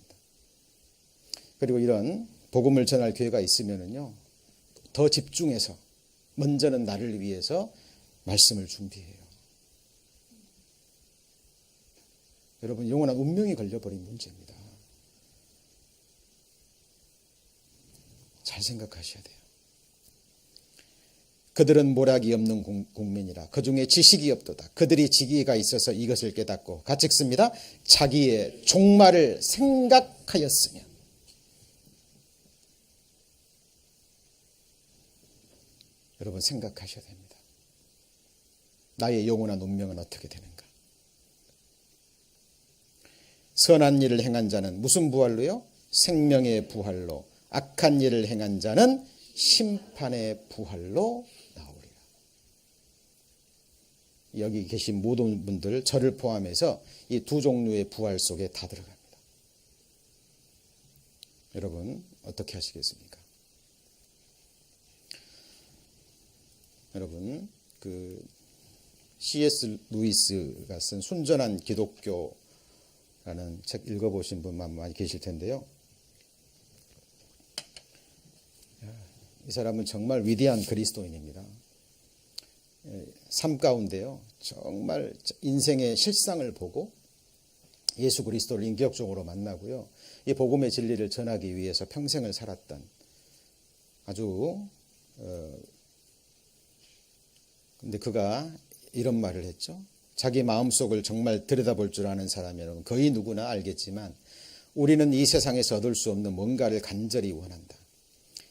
그리고 이런 복음을 전할 교회가 있으면은요, 더 집중해서 먼저는 나를 위해서 말씀을 준비해요. 여러분, 영원한 운명이 걸려버린 문제입니다. 잘 생각하셔야 돼요. 그들은 모략이 없는 국민이라 그 중에 지식이 없도다. 그들이 지기가 있어서 이것을 깨닫고 같이 읽습니다. 자기의 종말을 생각하였으며. 여러분 생각하셔야 됩니다. 나의 영원한 운명은 어떻게 되는가? 선한 일을 행한 자는 무슨 부활로요? 생명의 부활로. 악한 일을 행한 자는 심판의 부활로 나오리라. 여기 계신 모든 분들, 저를 포함해서 이 2 종류의 부활 속에 다 들어갑니다. 여러분 어떻게 하시겠습니까? 여러분 그 C.S. 루이스가 쓴 순전한 기독교라는 책 읽어보신 분만 많이 계실 텐데요. 이 사람은 정말 위대한 그리스도인입니다. 삶 가운데요, 정말 인생의 실상을 보고 예수 그리스도를 인격적으로 만나고요, 이 복음의 진리를 전하기 위해서 평생을 살았던 아주 근데 그가 이런 말을 했죠. 자기 마음속을 정말 들여다볼 줄 아는 사람이라면 거의 누구나 알겠지만 우리는 이 세상에서 얻을 수 없는 뭔가를 간절히 원한다.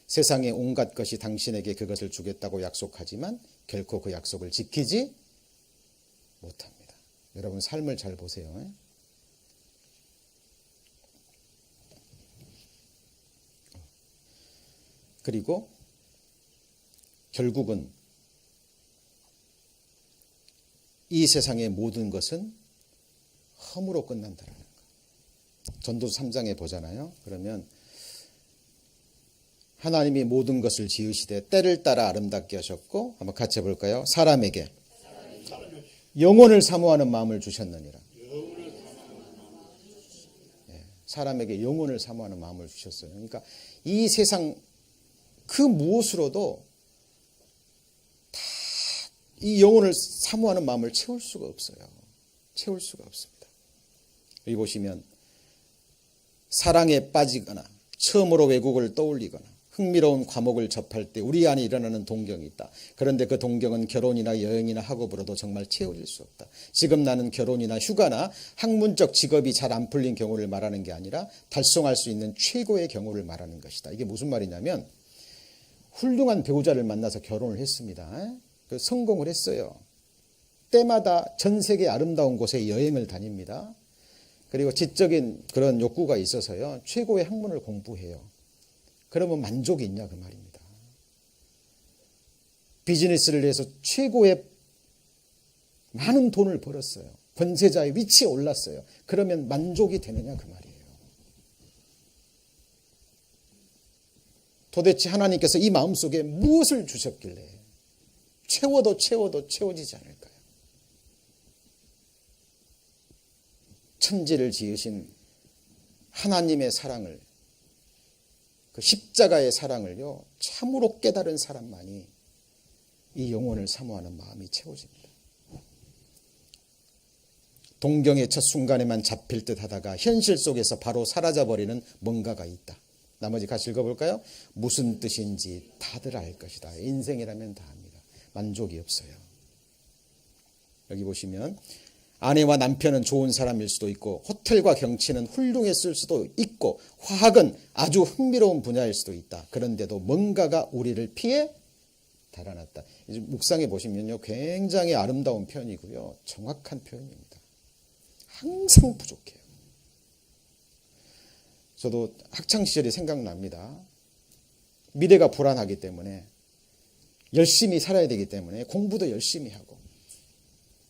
세상의 온갖 것이 당신에게 그것을 주겠다고 약속하지만 결코 그 약속을 지키지 못합니다. 여러분 삶을 잘 보세요. 그리고 결국은 이 세상의 모든 것은 험으로 끝난다라는 거. 전도서 3장에 보잖아요. 그러면 하나님이 모든 것을 지으시되 때를 따라 아름답게 하셨고, 한번 같이 해볼까요? 사람에게 영혼을 사모하는 마음을 주셨느니라. 사람에게 영혼을 사모하는 마음을 주셨어요. 그러니까 이 세상 그 무엇으로도 다 이 영혼을 사모하는 마음을 채울 수가 없어요. 채울 수가 없습니다. 여기 보시면 사랑에 빠지거나 처음으로 외국을 떠올리거나 흥미로운 과목을 접할 때 우리 안에 일어나는 동경이 있다. 그런데 그 동경은 결혼이나 여행이나 학업으로도 정말 채워질 수 없다. 지금 나는 결혼이나 휴가나 학문적 직업이 잘 안 풀린 경우를 말하는 게 아니라 달성할 수 있는 최고의 경우를 말하는 것이다. 이게 무슨 말이냐면 훌륭한 배우자를 만나서 결혼을 했습니다. 성공을 했어요. 때마다 전 세계 아름다운 곳에 여행을 다닙니다. 그리고 지적인 그런 욕구가 있어서요. 최고의 학문을 공부해요. 그러면 만족이 있냐 그 말입니다. 비즈니스를 해서 최고의 많은 돈을 벌었어요. 권세자의 위치에 올랐어요. 그러면 만족이 되느냐 그 말이에요. 도대체 하나님께서 이 마음속에 무엇을 주셨길래 채워도 채워지지 않을까요? 천지를 지으신 하나님의 사랑을, 그 십자가의 사랑을요, 참으로 깨달은 사람만이 이 영혼을 사모하는 마음이 채워집니다. 동경의 첫 순간에만 잡힐 듯 하다가 현실 속에서 바로 사라져버리는 뭔가가 있다. 나머지 같이 읽어볼까요? 무슨 뜻인지 다들 알 것이다. 인생이라면 다 압니다. 만족이 없어요. 여기 보시면 아내와 남편은 좋은 사람일 수도 있고 호텔과 경치는 훌륭했을 수도 있고 화학은 아주 흥미로운 분야일 수도 있다. 그런데도 뭔가가 우리를 피해 달아났다. 묵상해 보시면요, 굉장히 아름다운 표현이고요, 정확한 표현입니다. 항상 부족해요. 저도 학창시절이 생각납니다. 미래가 불안하기 때문에 열심히 살아야 되기 때문에 공부도 열심히 하고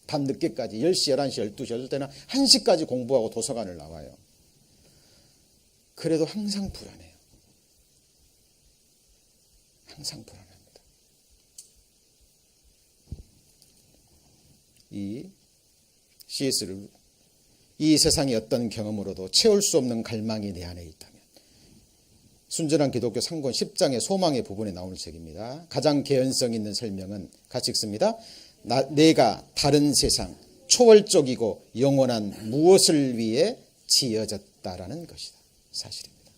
밤 늦게까지 10시, 11시, 12시, 어떨 때는 1시까지 공부하고 도서관을 나와요. 그래도 항상 불안해요. 항상 불안합니다. 이 C.S. 이 세상의 어떤 경험으로도 채울 수 없는 갈망이 내 안에 있다면, 순전한 기독교 상권 10장의 소망의 부분에 나오는 책입니다. 가장 개연성 있는 설명은 같이 읽습니다. 내가 다른 세상, 초월적이고 영원한 무엇을 위해 지어졌다라는 것이다. 사실입니다.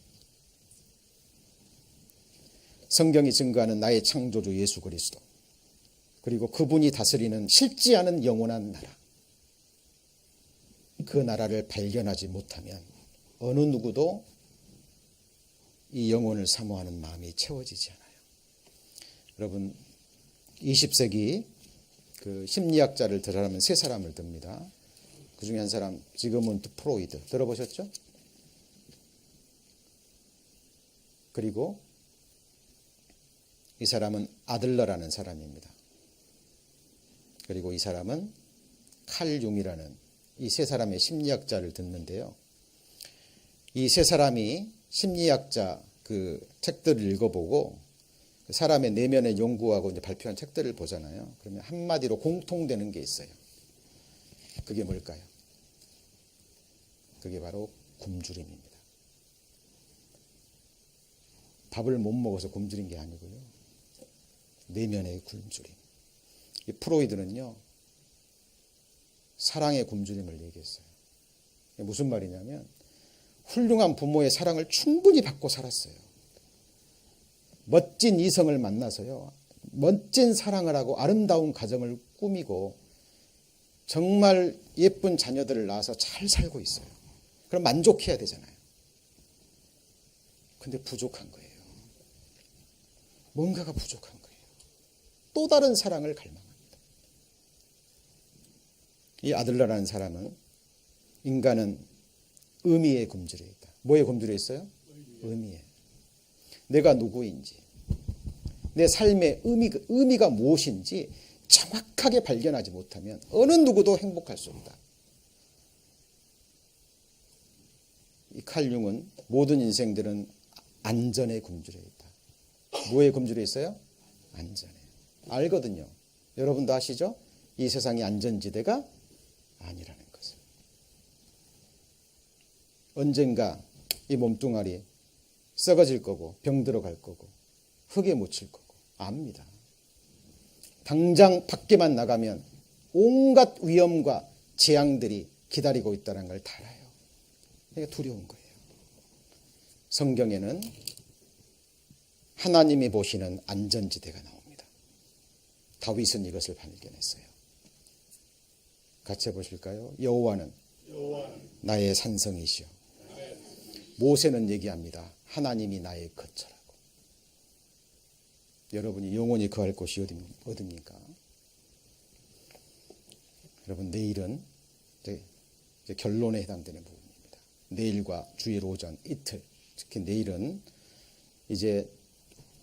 성경이 증거하는 나의 창조주 예수 그리스도, 그리고 그분이 다스리는 실지 않은 영원한 나라, 그 나라를 발견하지 못하면 어느 누구도 이 영혼을 사모하는 마음이 채워지지 않아요. 여러분, 20세기 그 심리학자를 들어라면 세 사람을 듭니다. 그 중에 한 사람, 지금은드 프로이드 들어보셨죠? 그리고 이 사람은 아들러라는 사람입니다. 그리고 이 사람은 칼 융이라는, 이 세 사람의 심리학자를 듣는데요. 이 세 사람이 심리학자 그 책들을 읽어보고 그 사람의 내면의 연구하고 이제 발표한 책들을 보잖아요. 그러면 한마디로 공통되는 게 있어요. 그게 뭘까요? 그게 바로 굶주림입니다. 밥을 못 먹어서 굶주린 게 아니고요, 내면의 굶주림. 이 프로이드는요, 사랑의 굶주림을 얘기했어요. 무슨 말이냐면 훌륭한 부모의 사랑을 충분히 받고 살았어요. 멋진 이성을 만나서요, 멋진 사랑을 하고 아름다운 가정을 꾸미고 정말 예쁜 자녀들을 낳아서 잘 살고 있어요. 그럼 만족해야 되잖아요. 근데 부족한 거예요. 뭔가가 부족한 거예요. 또 다른 사랑을 갈망합니다. 이 아들러라는 사람은, 인간은 의미에 굶주려 있다. 뭐에 굶주려 있어요? 의미에. 내가 누구인지, 내 삶의 의미가 무엇인지 정확하게 발견하지 못하면 어느 누구도 행복할 수 없다. 이 칼 융은 모든 인생들은 안전에 굶주려 있다. 뭐에 굶주려 있어요? 안전에. 알거든요. 여러분도 아시죠? 이 세상이 안전지대가 아니라는 것을. 언젠가 이 몸뚱아리 썩어질 거고 병들어 갈 거고 흙에 묻힐 거고 압니다. 당장 밖에만 나가면 온갖 위험과 재앙들이 기다리고 있다는 걸 다 알아요. 그러니까 두려운 거예요. 성경에는 하나님이 보시는 안전지대가 나옵니다. 다윗은 이것을 발견했어요. 같이 해보실까요? 여호와는 나의 산성이시여. 모세는 얘기합니다. 하나님이 나의 거처라고. 여러분이 영원히 거할 곳이 어디입니까? 여러분, 내일은 이제 결론에 해당되는 부분입니다. 내일과 주일 오전 이틀, 특히 내일은 이제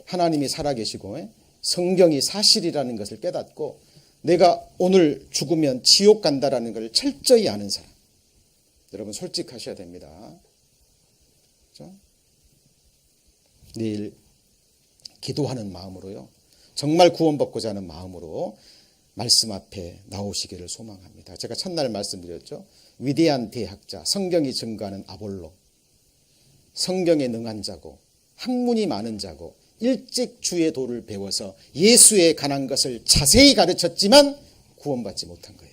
하나님이 살아계시고 성경이 사실이라는 것을 깨닫고 내가 오늘 죽으면 지옥 간다라는 걸 철저히 아는 사람. 여러분 솔직하셔야 됩니다. 그렇죠? 내일 기도하는 마음으로요. 정말 구원받고자 하는 마음으로 말씀 앞에 나오시기를 소망합니다. 제가 첫날 말씀드렸죠. 위대한 대학자, 성경이 증거하는 아볼로, 성경에 능한 자고 학문이 많은 자고 일찍 주의 도를 배워서 예수에 관한 것을 자세히 가르쳤지만 구원받지 못한 거예요.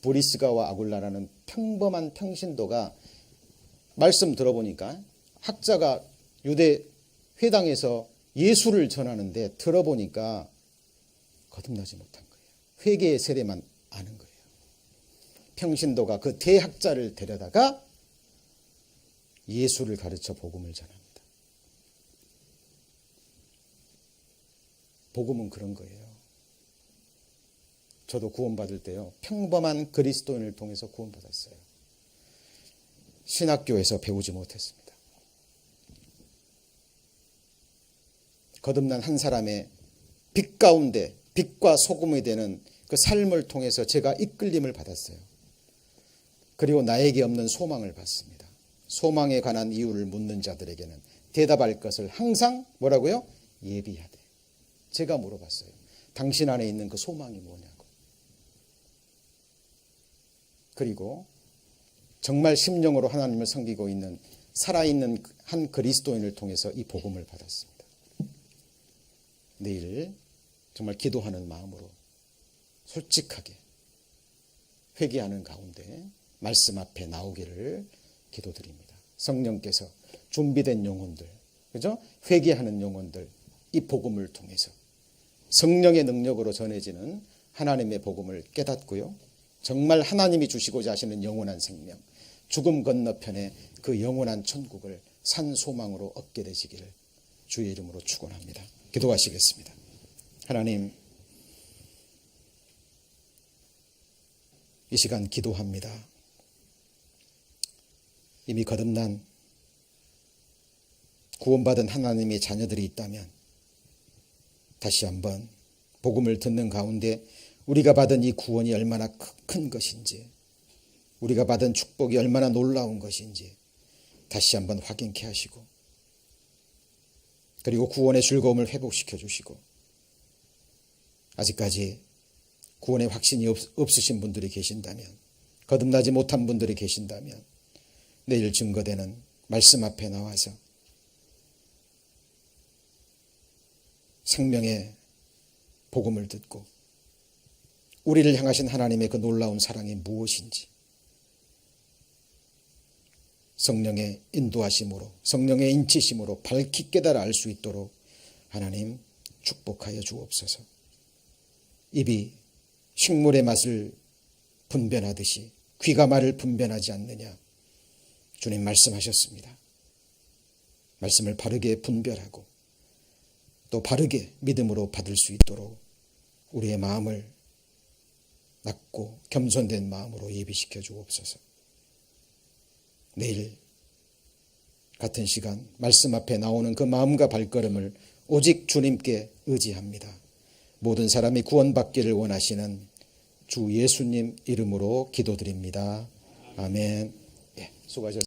브리스가와 아굴라라는 평범한 평신도가 말씀 들어보니까 학자가 유대 회당에서 예수를 전하는데 들어보니까 거듭나지 못한 거예요. 회개의 세례만 아는 거예요. 평신도가 그 대학자를 데려다가 예수를 가르쳐 복음을 전합니다. 복음은 그런 거예요. 저도 구원받을 때요. 평범한 그리스도인을 통해서 구원받았어요. 신학교에서 배우지 못했습니다. 거듭난 한 사람의 빛 가운데 빛과 소금이 되는 그 삶을 통해서 제가 이끌림을 받았어요. 그리고 나에게 없는 소망을 받습니다. 소망에 관한 이유를 묻는 자들에게는 대답할 것을 항상 뭐라고요? 예비하되. 제가 물어봤어요. 당신 안에 있는 그 소망이 뭐냐고. 그리고 정말 심령으로 하나님을 섬기고 있는 살아있는 한 그리스도인을 통해서 이 복음을 받았습니다. 내일 정말 기도하는 마음으로 솔직하게 회개하는 가운데 말씀 앞에 나오기를 기도드립니다. 성령께서 준비된 영혼들, 그죠? 회개하는 영혼들, 이 복음을 통해서 성령의 능력으로 전해지는 하나님의 복음을 깨닫고요. 정말 하나님이 주시고자 하시는 영원한 생명, 죽음 건너편에 그 영원한 천국을 산 소망으로 얻게 되시기를 주의 이름으로 축원합니다. 기도하시겠습니다. 하나님, 이 시간 기도합니다. 이미 거듭난 구원받은 하나님의 자녀들이 있다면 다시 한번 복음을 듣는 가운데 우리가 받은 이 구원이 얼마나 큰 것인지, 우리가 받은 축복이 얼마나 놀라운 것인지 다시 한번 확인케 하시고, 그리고 구원의 즐거움을 회복시켜 주시고, 아직까지 구원의 확신이 없으신 분들이 계신다면, 거듭나지 못한 분들이 계신다면 내일 증거되는 말씀 앞에 나와서 생명의 복음을 듣고 우리를 향하신 하나님의 그 놀라운 사랑이 무엇인지 성령의 인도하심으로, 성령의 인치심으로 밝히 깨달아 알 수 있도록 하나님 축복하여 주옵소서. 입이 식물의 맛을 분별하듯이 귀가 말을 분별하지 않느냐. 주님 말씀하셨습니다. 말씀을 바르게 분별하고 또 바르게 믿음으로 받을 수 있도록 우리의 마음을 낮고 겸손된 마음으로 예비시켜 주옵소서. 내일 같은 시간 말씀 앞에 나오는 그 마음과 발걸음을 오직 주님께 의지합니다. 모든 사람이 구원받기를 원하시는 주 예수님 이름으로 기도드립니다. 아멘. 수고하셨습니다.